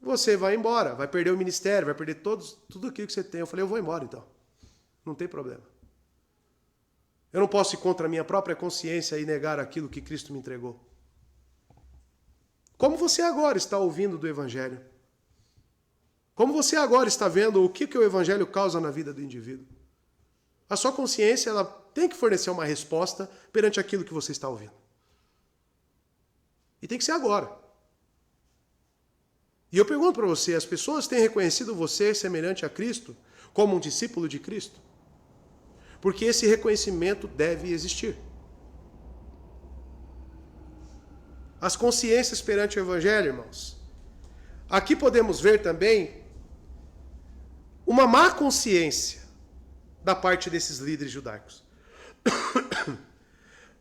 você vai embora, vai perder o ministério, vai perder tudo aquilo que você tem. Eu falei, eu vou embora então. Não tem problema. Eu não posso ir contra a minha própria consciência e negar aquilo que Cristo me entregou. Como você agora está ouvindo do Evangelho? Como você agora está vendo o que o Evangelho causa na vida do indivíduo? A sua consciência ela tem que fornecer uma resposta perante aquilo que você está ouvindo. E tem que ser agora. E eu pergunto para você, as pessoas têm reconhecido você semelhante a Cristo, como um discípulo de Cristo? Porque esse reconhecimento deve existir. As consciências perante o Evangelho, irmãos. Aqui podemos ver também uma má consciência da parte desses líderes judaicos.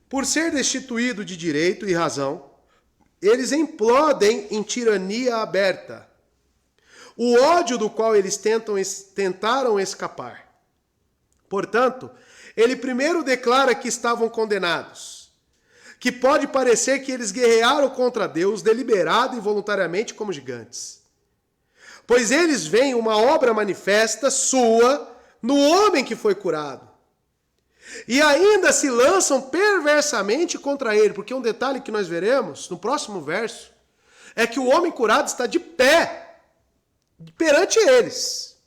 Por ser destituído de direito e razão, eles implodem em tirania aberta. O ódio do qual eles tentaram escapar. Portanto, ele primeiro declara que estavam condenados, que pode parecer que eles guerrearam contra Deus deliberado e voluntariamente como gigantes. Pois eles veem uma obra manifesta sua no homem que foi curado. E ainda se lançam perversamente contra ele, porque um detalhe que nós veremos no próximo verso é que o homem curado está de pé perante eles.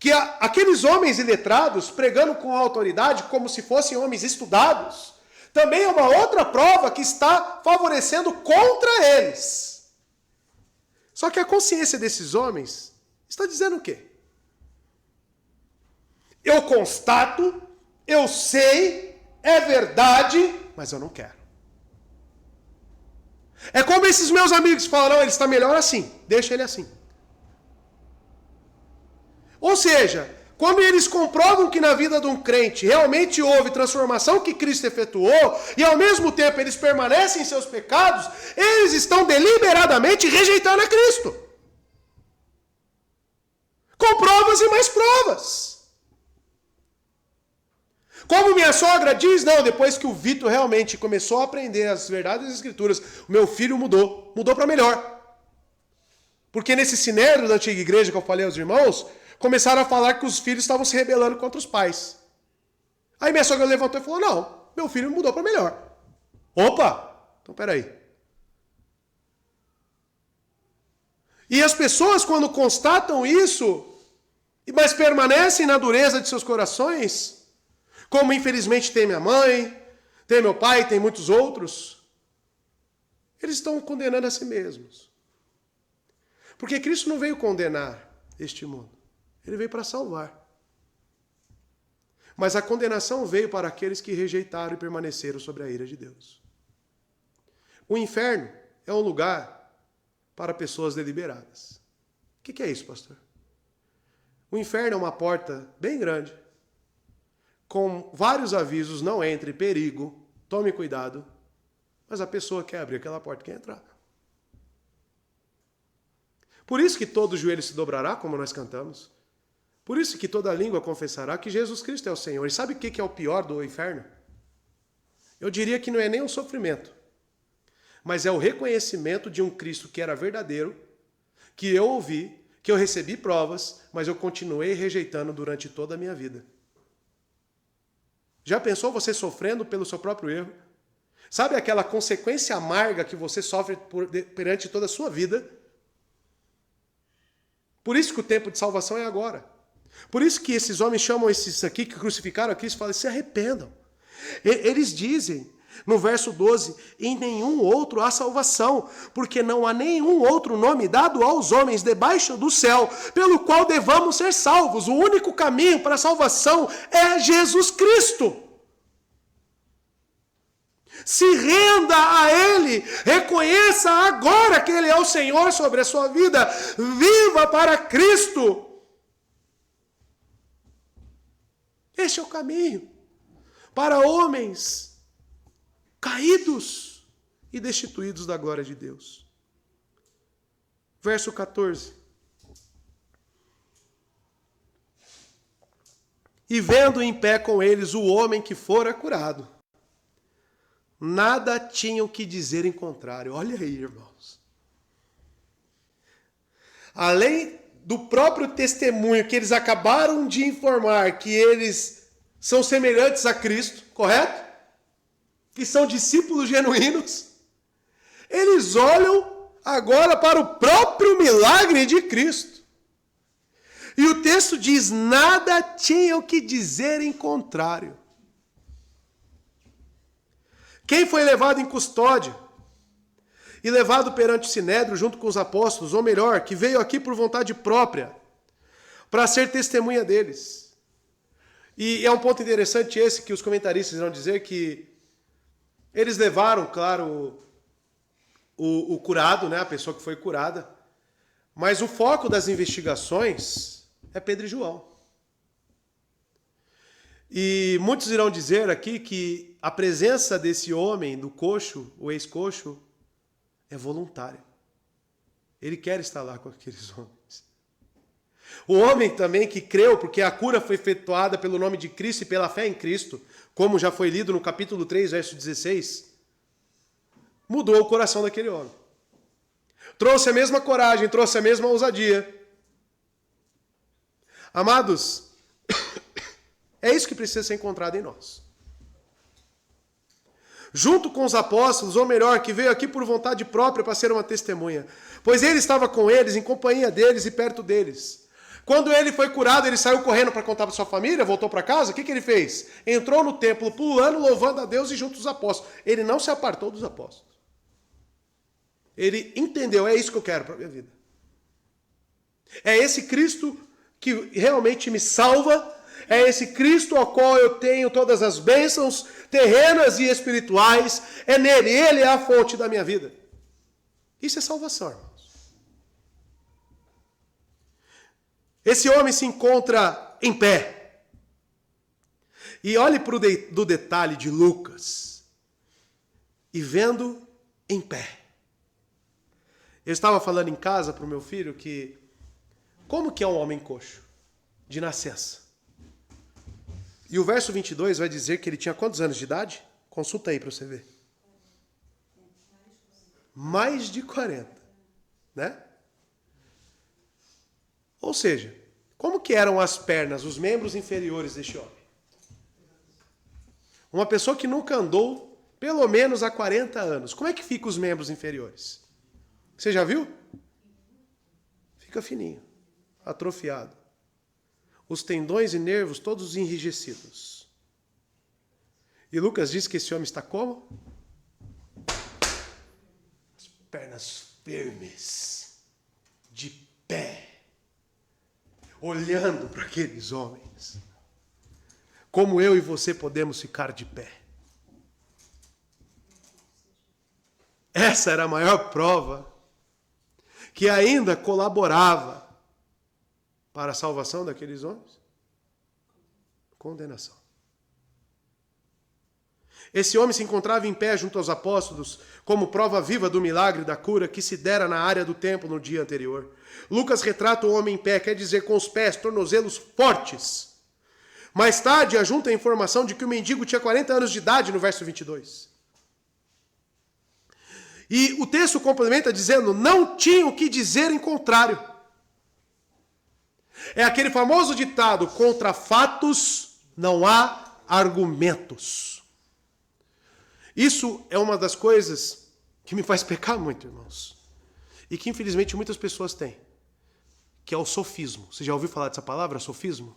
que aqueles homens iletrados, pregando com autoridade, como se fossem homens estudados, também é uma outra prova que está favorecendo contra eles. Só que a consciência desses homens está dizendo o quê? Eu constato, eu sei, é verdade, mas eu não quero. É como esses meus amigos falam, ele está melhor assim, deixa ele assim. Ou seja, quando eles comprovam que na vida de um crente realmente houve transformação que Cristo efetuou, e ao mesmo tempo eles permanecem em seus pecados, eles estão deliberadamente rejeitando a Cristo. Com provas e mais provas. Como minha sogra diz, não, depois que o Vitor realmente começou a aprender as verdades das Escrituras, o meu filho mudou para melhor. Porque nesse sinédrio da antiga igreja que eu falei aos irmãos, começaram a falar que os filhos estavam se rebelando contra os pais. Aí minha sogra levantou e falou, não, meu filho mudou para melhor. Opa, então peraí. E as pessoas quando constatam isso, mas permanecem na dureza de seus corações, como infelizmente tem minha mãe, tem meu pai, tem muitos outros, eles estão condenando a si mesmos. Porque Cristo não veio condenar este mundo. Ele veio para salvar. Mas a condenação veio para aqueles que rejeitaram e permaneceram sobre a ira de Deus. O inferno é um lugar para pessoas deliberadas. O que é isso, pastor? O inferno é uma porta bem grande, com vários avisos, não entre, perigo, tome cuidado, mas a pessoa quer abrir aquela porta e quer entrar. Por isso que todo joelho se dobrará, como nós cantamos. Por isso que toda língua confessará que Jesus Cristo é o Senhor. E sabe o que é o pior do inferno? Eu diria que não é nem o sofrimento, mas é o reconhecimento de um Cristo que era verdadeiro, que eu ouvi, que eu recebi provas, mas eu continuei rejeitando durante toda a minha vida. Já pensou você sofrendo pelo seu próprio erro? Sabe aquela consequência amarga que você sofre perante toda a sua vida? Por isso que o tempo de salvação é agora. Por isso que esses homens chamam esses aqui que crucificaram a Cristo e falam, se arrependam. Eles dizem, no verso 12, em nenhum outro há salvação, porque não há nenhum outro nome dado aos homens debaixo do céu, pelo qual devamos ser salvos. O único caminho para a salvação é Jesus Cristo. Se renda a Ele, reconheça agora que Ele é o Senhor sobre a sua vida, viva para Cristo. Este é o caminho para homens caídos e destituídos da glória de Deus. Verso 14. E vendo em pé com eles o homem que fora curado, nada tinham que dizer em contrário. Olha aí, irmãos. Além do próprio testemunho que eles acabaram de informar que eles são semelhantes a Cristo, correto? Que são discípulos genuínos. Eles olham agora para o próprio milagre de Cristo. E o texto diz, nada tinham que dizer em contrário. Quem foi levado em custódia e levado perante o Sinédrio junto com os apóstolos, ou melhor, que veio aqui por vontade própria, para ser testemunha deles. E é um ponto interessante esse que os comentaristas irão dizer que eles levaram, claro, o curado, né, a pessoa que foi curada, mas o foco das investigações é Pedro e João. E muitos irão dizer aqui que a presença desse homem, do coxo, o ex-coxo, é voluntária. Ele quer estar lá com aqueles homens. O homem também que creu, porque a cura foi efetuada pelo nome de Cristo e pela fé em Cristo, como já foi lido no capítulo 3, verso 16, mudou o coração daquele homem. Trouxe a mesma coragem, trouxe a mesma ousadia. Amados, é isso que precisa ser encontrado em nós. Junto com os apóstolos, ou melhor, que veio aqui por vontade própria para ser uma testemunha. Pois ele estava com eles, em companhia deles e perto deles. Quando ele foi curado, ele saiu correndo para contar para sua família, voltou para casa, o que ele fez? Entrou no templo pulando, louvando a Deus e junto dos apóstolos. Ele não se apartou dos apóstolos. Ele entendeu, é isso que eu quero para a minha vida. É esse Cristo que realmente me salva, é esse Cristo ao qual eu tenho todas as bênçãos terrenas e espirituais, é nele, ele é a fonte da minha vida. Isso é salvação, irmãos. Esse homem se encontra em pé. E olhe para o detalhe de Lucas. E vendo em pé. Eu estava falando em casa para o meu filho que como que é um homem coxo? De nascença. E o verso 22 vai dizer que ele tinha quantos anos de idade? Consulta aí para você ver. Mais de 40. Né? Ou seja, como que eram as pernas, os membros inferiores deste homem? Uma pessoa que nunca andou pelo menos há 40 anos. Como é que fica os membros inferiores? Você já viu? Fica fininho, atrofiado. Os tendões e nervos todos enrijecidos. E Lucas diz que esse homem está como? As pernas firmes, de pé, olhando para aqueles homens. Como eu e você podemos ficar de pé? Essa era a maior prova que ainda colaborava para a salvação daqueles homens? Condenação. Esse homem se encontrava em pé junto aos apóstolos, como prova viva do milagre da cura que se dera na área do templo no dia anterior. Lucas retrata o homem em pé, quer dizer com os pés, tornozelos fortes. Mais tarde, ajunta a informação de que o mendigo tinha 40 anos de idade no verso 22. E o texto complementa dizendo, não tinha o que dizer em contrário. É aquele famoso ditado, contra fatos não há argumentos. Isso é uma das coisas que me faz pecar muito, irmãos. E que infelizmente muitas pessoas têm. Que é o sofismo. Você já ouviu falar dessa palavra, sofismo?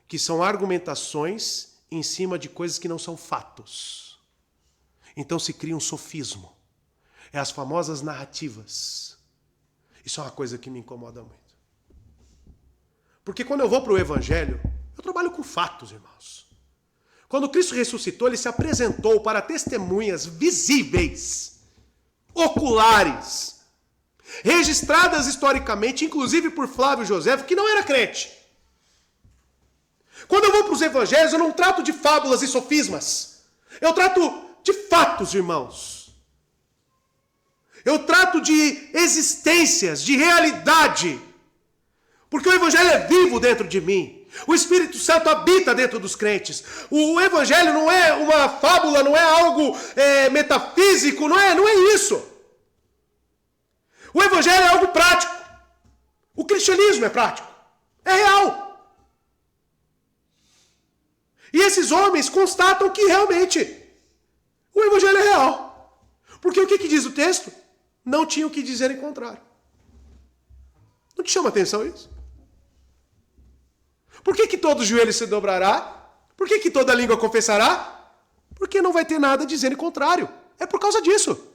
Que são argumentações em cima de coisas que não são fatos. Então se cria um sofismo. É as famosas narrativas. Isso é uma coisa que me incomoda muito. Porque quando eu vou para o Evangelho, eu trabalho com fatos, irmãos. Quando Cristo ressuscitou, ele se apresentou para testemunhas visíveis, oculares, registradas historicamente, inclusive por Flávio José, que não era crente. Quando eu vou para os Evangelhos, eu não trato de fábulas e sofismas. Eu trato de fatos, irmãos. Eu trato de existências, de realidade. Porque o Evangelho é vivo dentro de mim. O Espírito Santo habita dentro dos crentes. O Evangelho não é uma fábula, não é algo metafísico, não é isso. O Evangelho é algo prático. O cristianismo é prático. É real. E esses homens constatam que realmente o Evangelho é real. Porque o que diz o texto? Não tinham o que dizer em contrário. Não te chama atenção isso? Por que todo joelho se dobrará? Por que toda língua confessará? Porque não vai ter nada a dizer em contrário. É por causa disso.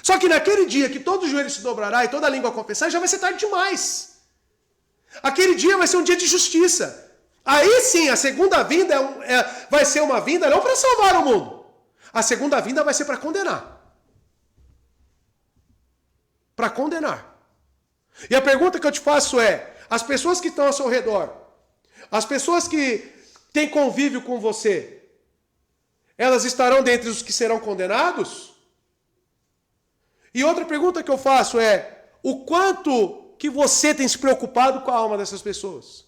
Só que naquele dia que todo joelho se dobrará e toda língua confessar, já vai ser tarde demais. Aquele dia vai ser um dia de justiça. Aí sim, a segunda vinda vai ser uma vinda não para salvar o mundo. A segunda vinda vai ser para condenar. Para condenar. E a pergunta que eu te faço é, as pessoas que estão ao seu redor, as pessoas que têm convívio com você, elas estarão dentre os que serão condenados? E outra pergunta que eu faço é, o quanto que você tem se preocupado com a alma dessas pessoas?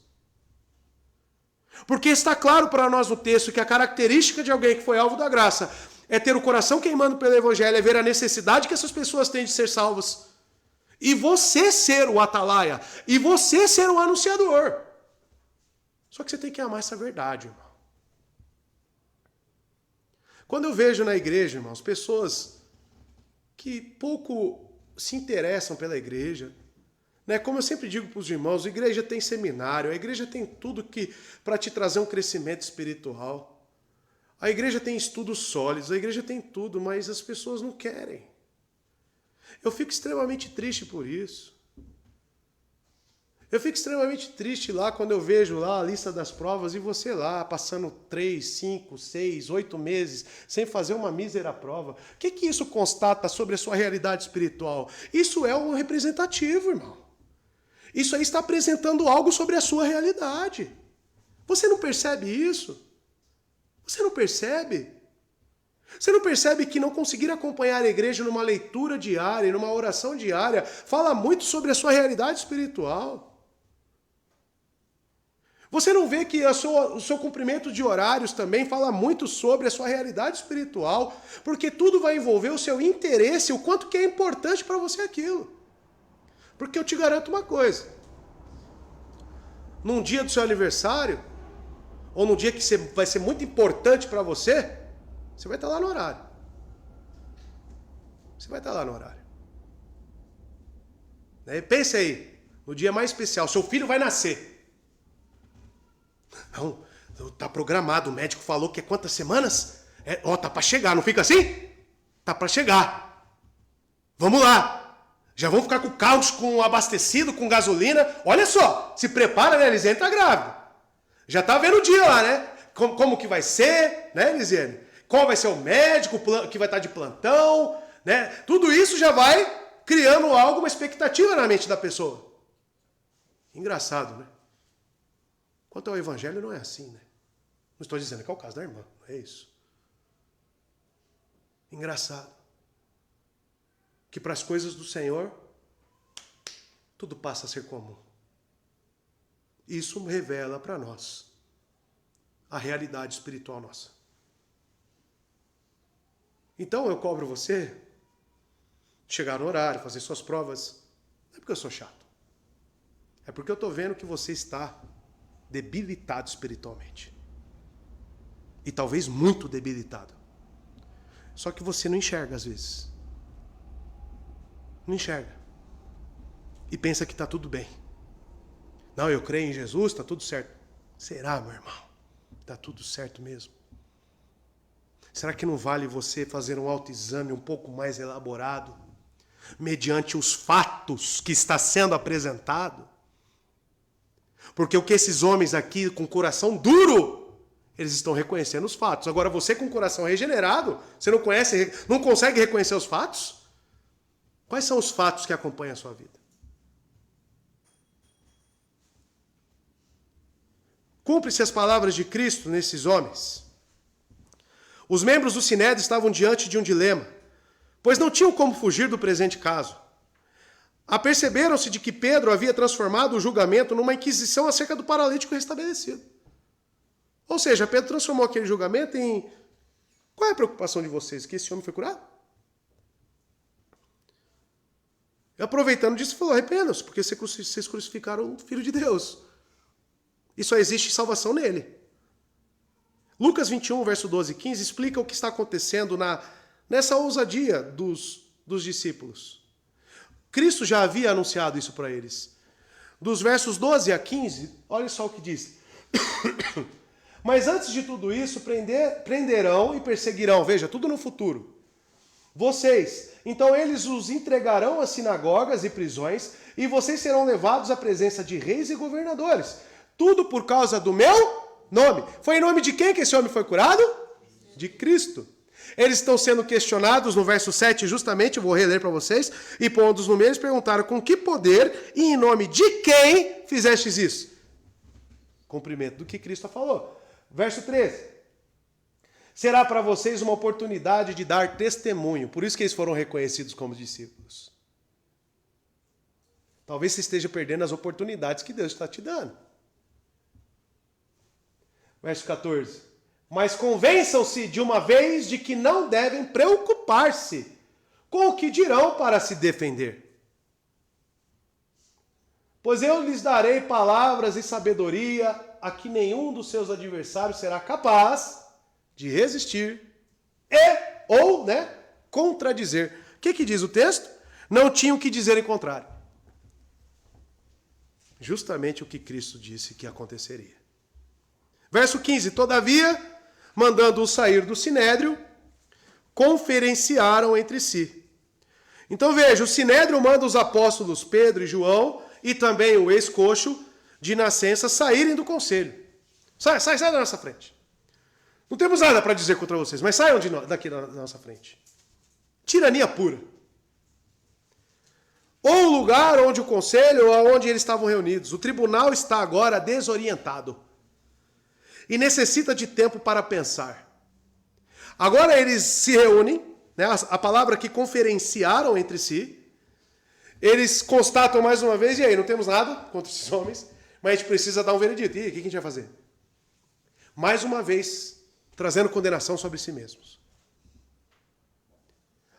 Porque está claro para nós no texto que a característica de alguém que foi alvo da graça é ter o coração queimando pelo Evangelho, é ver a necessidade que essas pessoas têm de ser salvas. E você ser o atalaia. E você ser o anunciador. Só que você tem que amar essa verdade, irmão. Quando eu vejo na igreja, irmãos, pessoas que pouco se interessam pela igreja, Né? Como eu sempre digo para os irmãos, a igreja tem seminário, a igreja tem tudo para te trazer um crescimento espiritual. A igreja tem estudos sólidos, a igreja tem tudo, mas as pessoas não querem. Eu fico extremamente triste por isso. Eu fico extremamente triste lá quando eu vejo lá a lista das provas e você lá passando 3, 5, 6, 8 meses sem fazer uma mísera prova. O que isso constata sobre a sua realidade espiritual? Isso é um representativo, irmão. Isso aí está apresentando algo sobre a sua realidade. Você não percebe isso? Você não percebe? Você não percebe que não conseguir acompanhar a igreja numa leitura diária, numa oração diária, fala muito sobre a sua realidade espiritual? Você não vê que o seu cumprimento de horários também fala muito sobre a sua realidade espiritual? Porque tudo vai envolver o seu interesse, o quanto que é importante para você aquilo. Porque eu te garanto uma coisa. Num dia do seu aniversário, ou num dia que vai ser muito importante para você, você vai estar lá no horário. Você vai estar lá no horário. Pense aí, no dia mais especial, seu filho vai nascer. Não, tá programado, o médico falou que é quantas semanas? Tá para chegar, não fica assim? Tá para chegar. Vamos lá. Já vão ficar com o carro com abastecido, com gasolina. Olha só, se prepara, né, Elisiane? Tá grávida. Já tá vendo o dia lá, né? Como que vai ser, né, Elisiane? Qual vai ser o médico que vai estar de plantão, né? Tudo isso já vai criando algo, uma expectativa na mente da pessoa. Engraçado, né? Quanto ao evangelho, não é assim, né? Não estou dizendo que é o caso da irmã, não é isso. Engraçado. Que para as coisas do Senhor, tudo passa a ser comum. Isso revela para nós a realidade espiritual nossa. Então eu cobro você chegar no horário, fazer suas provas. Não é porque eu sou chato. É porque eu estou vendo que você está debilitado espiritualmente. E talvez muito debilitado. Só que você não enxerga às vezes. Não enxerga. E pensa que está tudo bem. Não, eu creio em Jesus, está tudo certo. Será, meu irmão? Está tudo certo mesmo? Será que não vale você fazer um autoexame um pouco mais elaborado, mediante os fatos que está sendo apresentado? Porque o que esses homens aqui com coração duro, eles estão reconhecendo os fatos. Agora você com coração regenerado, você não consegue reconhecer os fatos? Quais são os fatos que acompanham a sua vida? Cumpre-se as palavras de Cristo nesses homens. Os membros do Sinédrio estavam diante de um dilema, pois não tinham como fugir do presente caso. Aperceberam-se de que Pedro havia transformado o julgamento numa inquisição acerca do paralítico restabelecido. Ou seja, Pedro transformou aquele julgamento em... Qual é a preocupação de vocês? Que esse homem foi curado? E aproveitando disso, falou, arrependam-se, porque vocês crucificaram o Filho de Deus. E só existe salvação nele. Lucas 21, verso 12 e 15, explica o que está acontecendo nessa ousadia dos discípulos. Cristo já havia anunciado isso para eles. Dos versos 12 a 15, olha só o que diz. Mas antes de tudo isso, prenderão e perseguirão, veja, tudo no futuro, vocês. Então eles os entregarão às sinagogas e prisões, e vocês serão levados à presença de reis e governadores. Tudo por causa do meu nome. Foi em nome de quem que esse homem foi curado? De Cristo. Eles estão sendo questionados no verso 7, justamente, eu vou reler para vocês, e pondo-os no meio, eles perguntaram com que poder e em nome de quem fizestes isso? Cumprimento do que Cristo falou. Verso 13. Será para vocês uma oportunidade de dar testemunho. Por isso que eles foram reconhecidos como discípulos. Talvez você esteja perdendo as oportunidades que Deus está te dando. Verso 14. Mas convençam-se de uma vez de que não devem preocupar-se com o que dirão para se defender. Pois eu lhes darei palavras e sabedoria a que nenhum dos seus adversários será capaz de resistir ou contradizer. O que diz o texto? Não tinham que dizer em contrário. justamente o que Cristo disse que aconteceria. Verso 15, todavia, mandando-os sair do sinédrio, conferenciaram entre si. Então veja, o sinédrio manda os apóstolos Pedro e João e também o ex-coxo de nascença saírem do conselho. Sai da nossa frente. Não temos nada para dizer contra vocês, mas saiam daqui da nossa frente. Tirania pura. Ou o lugar onde o conselho, ou onde eles estavam reunidos. O tribunal está agora desorientado. E necessita de tempo para pensar. Agora eles se reúnem, né, a palavra que conferenciaram entre si. Eles constatam mais uma vez, e aí, não temos nada contra esses homens, mas a gente precisa dar um veredito. E aí, o que a gente vai fazer? Mais uma vez, trazendo condenação sobre si mesmos.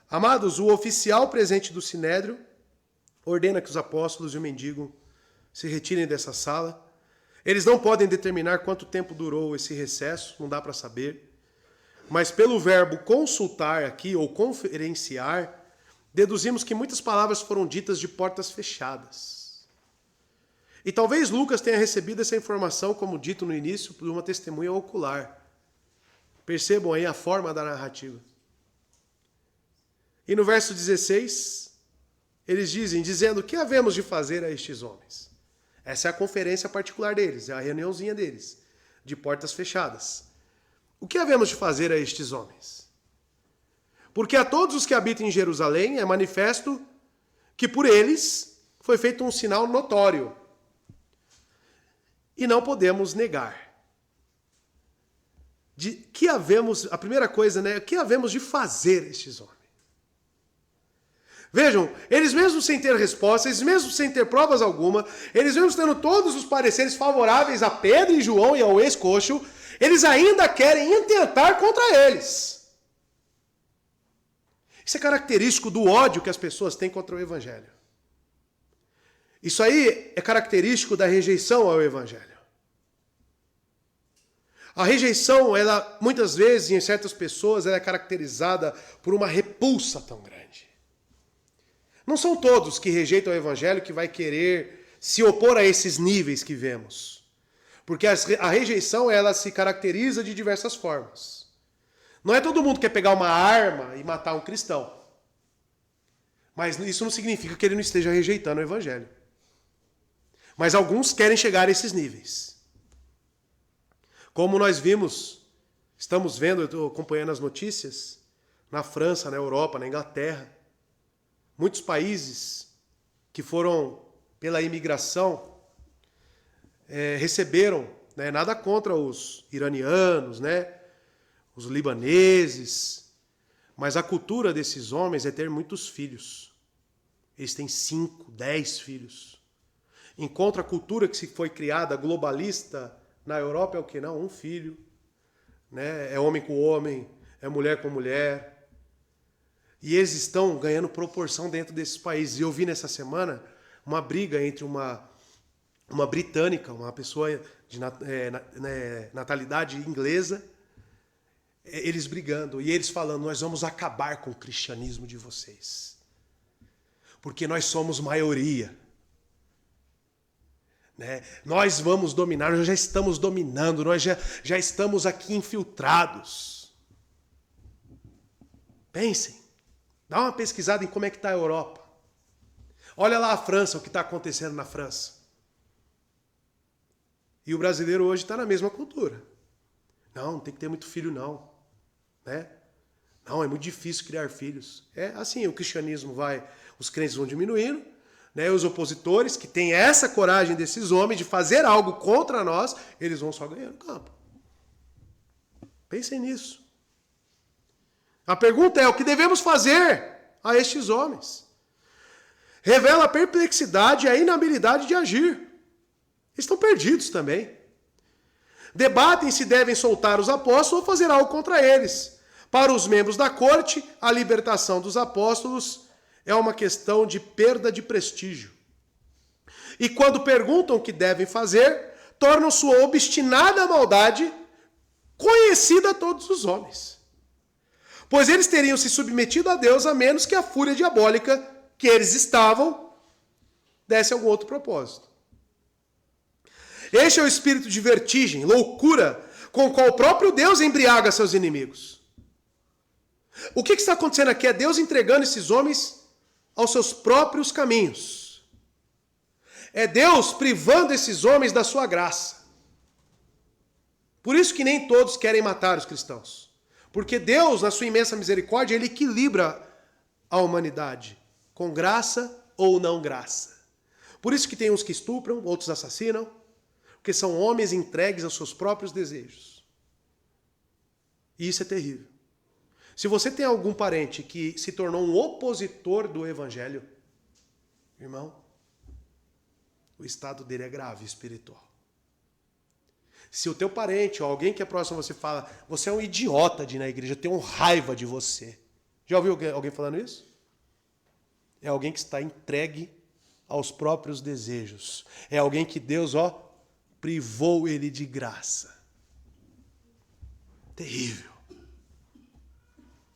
Amados, o oficial presente do sinédrio ordena que os apóstolos e o mendigo se retirem dessa sala. Eles não podem determinar quanto tempo durou esse recesso, não dá para saber. Mas pelo verbo consultar aqui, ou conferenciar, deduzimos que muitas palavras foram ditas de portas fechadas. E talvez Lucas tenha recebido essa informação, como dito no início, por uma testemunha ocular. Percebam aí a forma da narrativa. E no verso 16, eles dizem, dizendo, o que havemos de fazer a estes homens? Essa é a conferência particular deles, é a reuniãozinha deles, de portas fechadas. O que havemos de fazer a estes homens? Porque a todos os que habitam em Jerusalém é manifesto que por eles foi feito um sinal notório. E não podemos negar. A primeira coisa, né? O que havemos de fazer a estes homens? Vejam, eles mesmo sem ter resposta, eles mesmo sem ter provas alguma, eles mesmo tendo todos os pareceres favoráveis a Pedro e João e ao ex-coxo, eles ainda querem intentar contra eles. Isso é característico do ódio que as pessoas têm contra o Evangelho. Isso aí é característico da rejeição ao Evangelho. A rejeição, ela muitas vezes, em certas pessoas, ela é caracterizada por uma repulsa tão grande. Não são todos que rejeitam o Evangelho que vai querer se opor a esses níveis que vemos. Porque a rejeição, ela se caracteriza de diversas formas. Não é todo mundo que quer pegar uma arma e matar um cristão. Mas isso não significa que ele não esteja rejeitando o Evangelho. Mas alguns querem chegar a esses níveis. Como nós vimos, estamos vendo, eu estou acompanhando as notícias, na França, na Europa, na Inglaterra, muitos países que foram pela imigração receberam, né, nada contra os iranianos, né, os libaneses, mas a cultura desses homens é ter muitos filhos. Eles têm 5, 10 filhos. Encontra a cultura que se foi criada globalista na Europa é o que? Não, um filho. Né? É homem com homem, é mulher com mulher. E eles estão ganhando proporção dentro desses países. E eu vi nessa semana uma briga entre uma britânica, uma pessoa de natalidade inglesa, eles brigando. E eles falando, nós vamos acabar com o cristianismo de vocês. Porque nós somos maioria. Né? Nós vamos dominar, nós já estamos dominando, nós já estamos aqui infiltrados. Pensem, dá uma pesquisada em como é que está a Europa. Olha lá a França, o que está acontecendo na França. E o brasileiro hoje está na mesma cultura. Não tem que ter muito filho não. Né? Não, é muito difícil criar filhos. É assim, o cristianismo os crentes vão diminuindo, né? Os opositores, que têm essa coragem desses homens de fazer algo contra nós, eles vão só ganhando campo. Pensem nisso. A pergunta é, o que devemos fazer a estes homens? Revela a perplexidade e a inabilidade de agir. Estão perdidos também. Debatem se devem soltar os apóstolos ou fazer algo contra eles. Para os membros da corte, a libertação dos apóstolos é uma questão de perda de prestígio. E quando perguntam o que devem fazer, tornam sua obstinada maldade conhecida a todos os homens. Pois eles teriam se submetido a Deus a menos que a fúria diabólica que eles estavam desse algum outro propósito. Este é o espírito de vertigem, loucura, com o qual o próprio Deus embriaga seus inimigos. O que está acontecendo aqui? É Deus entregando esses homens aos seus próprios caminhos. É Deus privando esses homens da sua graça. Por isso que nem todos querem matar os cristãos. Porque Deus, na sua imensa misericórdia, Ele equilibra a humanidade com graça ou não graça. Por isso que tem uns que estupram, outros assassinam, porque são homens entregues aos seus próprios desejos. E isso é terrível. Se você tem algum parente que se tornou um opositor do evangelho, irmão, o estado dele é grave espiritual. Se o teu parente ou alguém que é próximo a você fala, você é um idiota de ir na igreja, eu tenho raiva de você. Já ouviu alguém falando isso? É alguém que está entregue aos próprios desejos. É alguém que Deus, privou ele de graça. Terrível.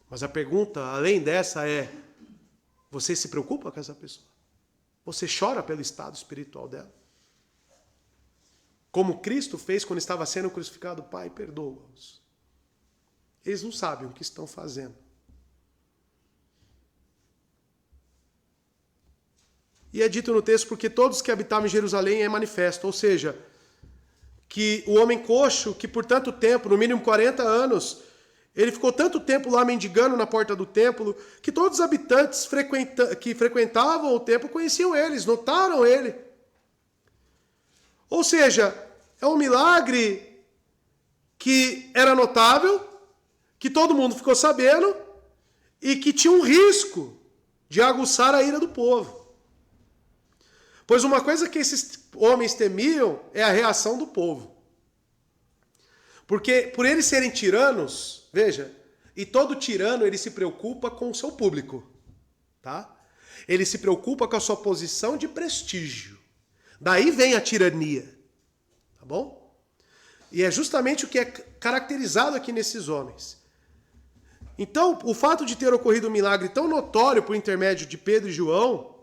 Mas a pergunta, além dessa, é: você se preocupa com essa pessoa? Você chora pelo estado espiritual dela? Como Cristo fez quando estava sendo crucificado, Pai, perdoa-os. Eles não sabem o que estão fazendo. E é dito no texto, porque todos que habitavam em Jerusalém é manifesto, ou seja, que o homem coxo, que por tanto tempo, no mínimo 40 anos, ele ficou tanto tempo lá mendigando na porta do templo, que todos os habitantes que frequentavam o templo conheciam eles, notaram ele. Ou seja, é um milagre que era notável, que todo mundo ficou sabendo e que tinha um risco de aguçar a ira do povo. Pois uma coisa que esses homens temiam é a reação do povo. Porque por eles serem tiranos, veja, e todo tirano ele se preocupa com o seu público, tá? Ele se preocupa com a sua posição de prestígio. Daí vem a tirania, tá bom? E é justamente o que é caracterizado aqui nesses homens. Então, o fato de ter ocorrido um milagre tão notório por intermédio de Pedro e João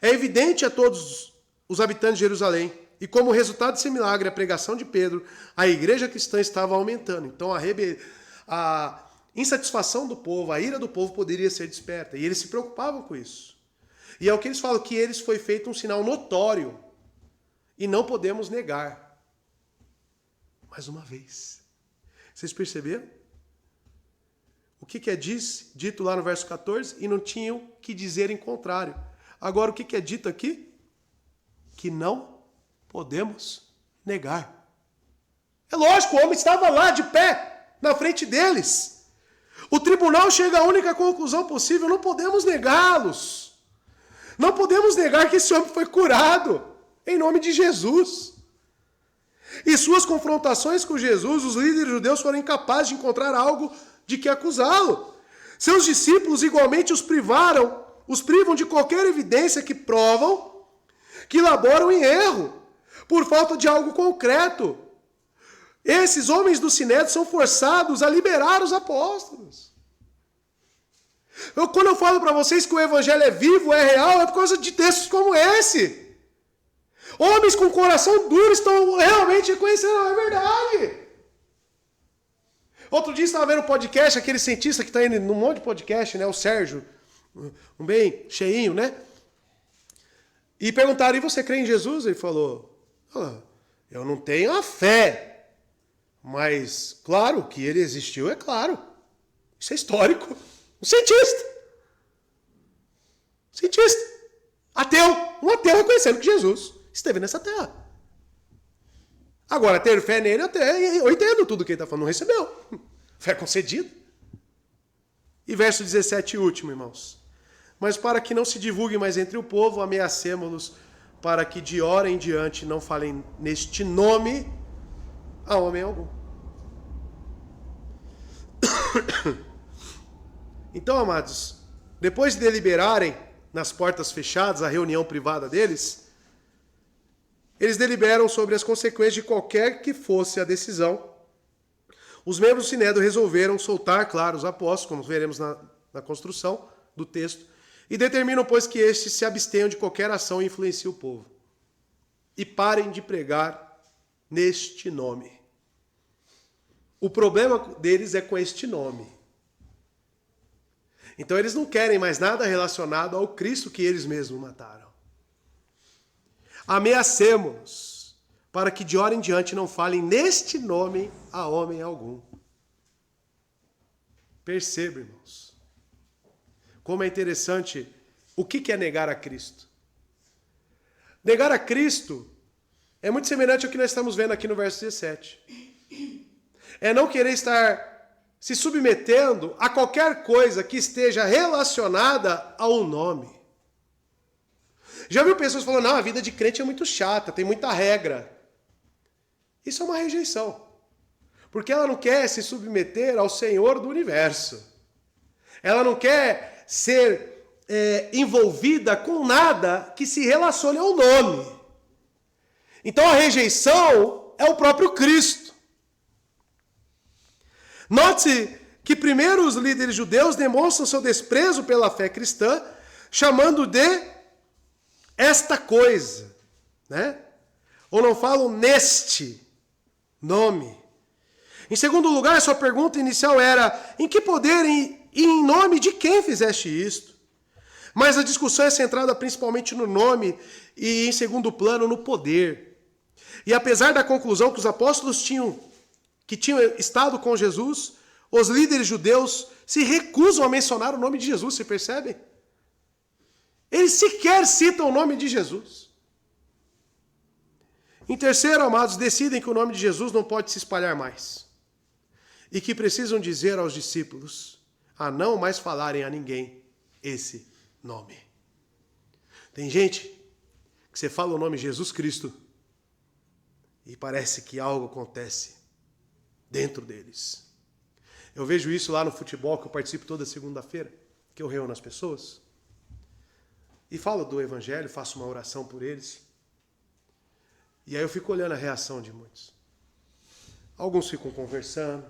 é evidente a todos os habitantes de Jerusalém. E como resultado desse milagre, a pregação de Pedro, a igreja cristã estava aumentando. Então a insatisfação do povo, a ira do povo poderia ser desperta. E eles se preocupavam com isso. E é o que eles falam, que eles foi feito um sinal notório. E não podemos negar. Mais uma vez. Vocês perceberam? O que é dito lá no verso 14? E não tinham que dizer em contrário. Agora, o que é dito aqui? Que não podemos negar. É lógico, o homem estava lá de pé, na frente deles. O tribunal chega à única conclusão possível: não podemos negá-los. Não podemos negar que esse homem foi curado, em nome de Jesus. E suas confrontações com Jesus, os líderes judeus foram incapazes de encontrar algo de que acusá-lo. Seus discípulos igualmente os privam de qualquer evidência que provam que laboram em erro, por falta de algo concreto. Esses homens do Sinédrio são forçados a liberar os apóstolos. Quando eu falo para vocês que o evangelho é vivo, é real, é por causa de textos como esse. Homens com coração duro estão realmente reconhecendo a verdade. Outro dia estava vendo um podcast, aquele cientista que está indo num monte de podcast, né, o Sérgio, um bem cheinho, né? E perguntaram: e você crê em Jesus? Ele falou: eu não tenho a fé, mas claro que ele existiu, é claro. Isso é histórico. Um cientista. Ateu. Um ateu reconhecendo que Jesus esteve nessa terra. Agora, ter fé nele, eu entendo tudo que ele está falando. Não recebeu. Fé concedida. E verso 17 e último, irmãos. Mas para que não se divulgue mais entre o povo, ameacemo-los para que de hora em diante não falem neste nome a homem algum. Então, amados, depois de deliberarem nas portas fechadas a reunião privada deles, eles deliberam sobre as consequências de qualquer que fosse a decisão. Os membros do Sinédrio resolveram soltar, claro, os apóstolos, como veremos na construção do texto, e determinam, pois, que estes se abstenham de qualquer ação e influenciem o povo. E parem de pregar neste nome. O problema deles é com este nome. Então eles não querem mais nada relacionado ao Cristo que eles mesmos mataram. Ameacemos para que de hora em diante não falem neste nome a homem algum. Perceba, irmãos, como é interessante o que é negar a Cristo. Negar a Cristo é muito semelhante ao que nós estamos vendo aqui no verso 17. É não querer estar se submetendo a qualquer coisa que esteja relacionada ao nome. Já viu pessoas falando, não, a vida de crente é muito chata, tem muita regra. Isso é uma rejeição. Porque ela não quer se submeter ao Senhor do universo. Ela não quer ser envolvida com nada que se relacione ao nome. Então a rejeição é o próprio Cristo. Note que primeiro os líderes judeus demonstram seu desprezo pela fé cristã, chamando de esta coisa, né? Ou não falam neste nome. Em segundo lugar, sua pergunta inicial era, em que poder e em nome de quem fizeste isto? Mas a discussão é centrada principalmente no nome e, em segundo plano, no poder. E apesar da conclusão que os apóstolos tinham estado com Jesus, os líderes judeus se recusam a mencionar o nome de Jesus, você percebe? Eles sequer citam o nome de Jesus. Em terceiro, amados, decidem que o nome de Jesus não pode se espalhar mais. E que precisam dizer aos discípulos a não mais falarem a ninguém esse nome. Tem gente que você fala o nome Jesus Cristo e parece que algo acontece dentro deles. Eu vejo isso lá no futebol, que eu participo toda segunda-feira, que eu reúno as pessoas e falo do Evangelho, faço uma oração por eles. E aí eu fico olhando a reação de muitos. Alguns ficam conversando,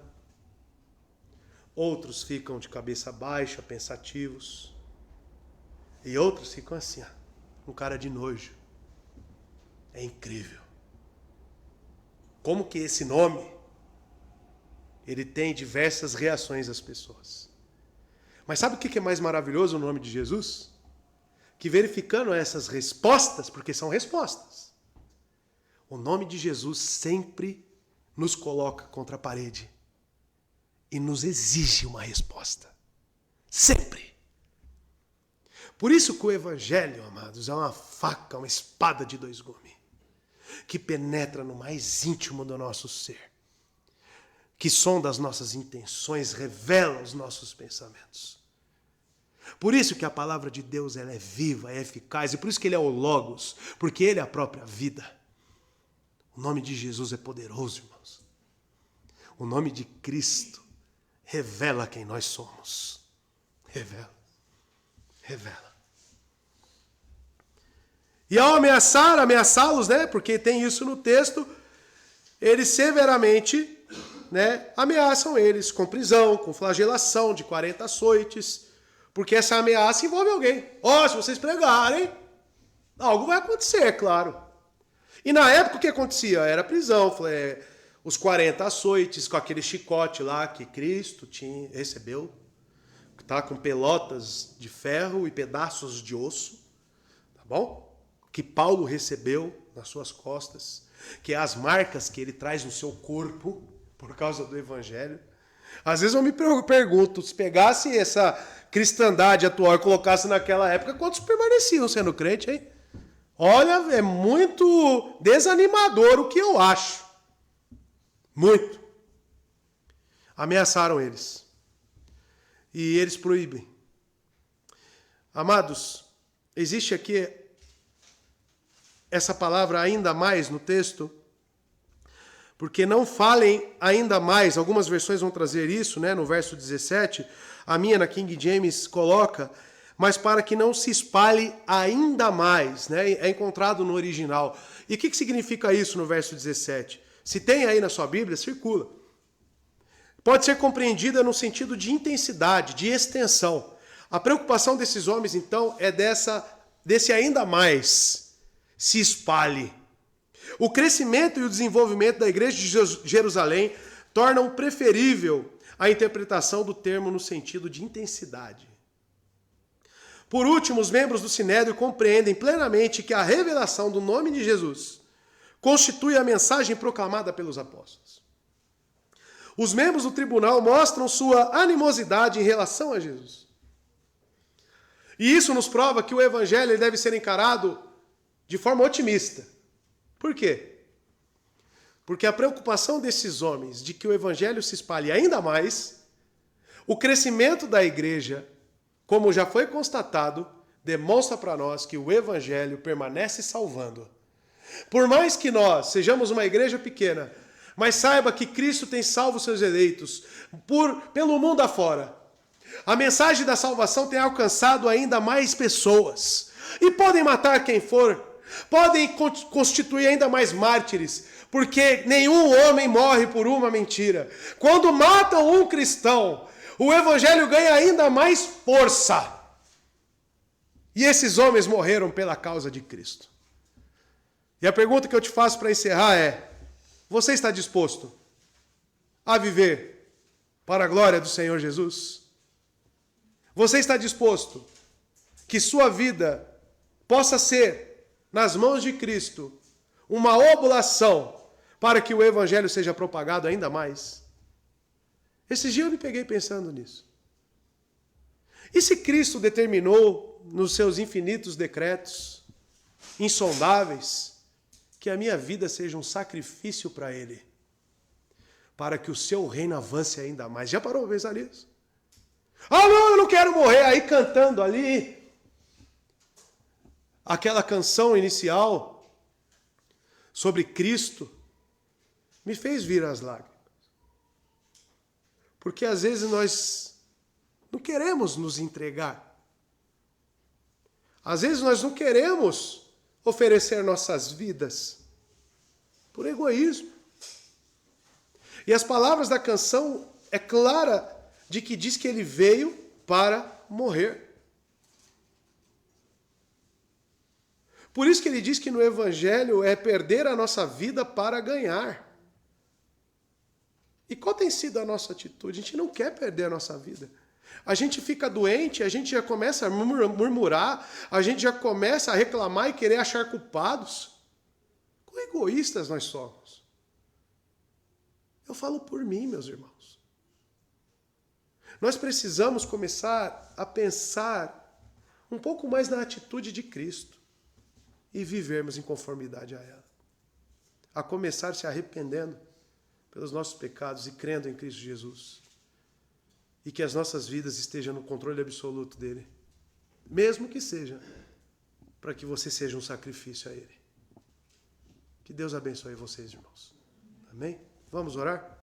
outros ficam de cabeça baixa, pensativos, e outros ficam assim, com cara de nojo. É incrível. Como que esse nome, ele tem diversas reações das pessoas. Mas sabe o que é mais maravilhoso no nome de Jesus? Que verificando essas respostas, porque são respostas, o nome de Jesus sempre nos coloca contra a parede e nos exige uma resposta. Sempre. Por isso que o Evangelho, amados, é uma faca, uma espada de dois gumes, que penetra no mais íntimo do nosso ser, que sonda as nossas intenções, revela os nossos pensamentos. Por isso que a palavra de Deus ela é viva, é eficaz, e por isso que ele é o Logos, porque ele é a própria vida. O nome de Jesus é poderoso, irmãos. O nome de Cristo revela quem nós somos. Revela. Revela. E ao ameaçá-los, né? Porque tem isso no texto, eles severamente, né, ameaçam eles com prisão, com flagelação de 40 açoites, porque essa ameaça envolve alguém. Se vocês pregarem, algo vai acontecer, claro. E na época o que acontecia? Era prisão, os 40 açoites com aquele chicote lá que Cristo recebeu, que tá com pelotas de ferro e pedaços de osso, tá bom? Que Paulo recebeu nas suas costas, que é as marcas que ele traz no seu corpo por causa do Evangelho. Às vezes eu me pergunto, se pegasse essa cristandade atual e colocasse naquela época, quantos permaneciam sendo crente, hein? Olha, é muito desanimador o que eu acho. Muito. Ameaçaram eles. E eles proíbem. Amados, existe aqui essa palavra ainda mais no texto, porque não falem ainda mais, algumas versões vão trazer isso, né, no verso 17, a minha na King James coloca, mas para que não se espalhe ainda mais, né, é encontrado no original. E o que significa isso no verso 17? Se tem aí na sua Bíblia, circula. Pode ser compreendida no sentido de intensidade, de extensão. A preocupação desses homens, então, é desse ainda mais se espalhe. O crescimento e o desenvolvimento da igreja de Jerusalém tornam preferível a interpretação do termo no sentido de intensidade. Por último, os membros do Sinédrio compreendem plenamente que a revelação do nome de Jesus constitui a mensagem proclamada pelos apóstolos. Os membros do tribunal mostram sua animosidade em relação a Jesus. E isso nos prova que o evangelho deve ser encarado de forma otimista. Por quê? Porque a preocupação desses homens de que o evangelho se espalhe ainda mais, o crescimento da igreja, como já foi constatado, demonstra para nós que o evangelho permanece salvando. Por mais que nós sejamos uma igreja pequena, mas saiba que Cristo tem salvo seus eleitos pelo mundo afora. A mensagem da salvação tem alcançado ainda mais pessoas. E podem matar quem for, podem constituir ainda mais mártires, porque nenhum homem morre por uma mentira. Quando matam um cristão, o evangelho ganha ainda mais força. E esses homens morreram pela causa de Cristo. E a pergunta que eu te faço para encerrar é: você está disposto a viver para a glória do Senhor Jesus? Você está disposto que sua vida possa ser, nas mãos de Cristo, uma oblação para que o evangelho seja propagado ainda mais? Esses dias eu me peguei pensando nisso. E se Cristo determinou, nos seus infinitos decretos, insondáveis, que a minha vida seja um sacrifício para Ele, para que o seu reino avance ainda mais? Já parou para pensar nisso? Ah, não, eu não quero morrer. Aí cantando ali aquela canção inicial sobre Cristo, me fez vir as lágrimas. Porque às vezes nós não queremos nos entregar. Às vezes nós não queremos oferecer nossas vidas por egoísmo. E as palavras da canção é clara de que diz que ele veio para morrer. Por isso que ele diz que no evangelho é perder a nossa vida para ganhar. E qual tem sido a nossa atitude? A gente não quer perder a nossa vida. A gente fica doente, a gente já começa a murmurar, a gente já começa a reclamar e querer achar culpados. Quão egoístas nós somos. Eu falo por mim, meus irmãos. Nós precisamos começar a pensar um pouco mais na atitude de Cristo e vivermos em conformidade a ela. A começar se arrependendo pelos nossos pecados e crendo em Cristo Jesus. E que as nossas vidas estejam no controle absoluto dele. Mesmo que seja para que você seja um sacrifício a ele. Que Deus abençoe vocês, irmãos. Amém? Vamos orar?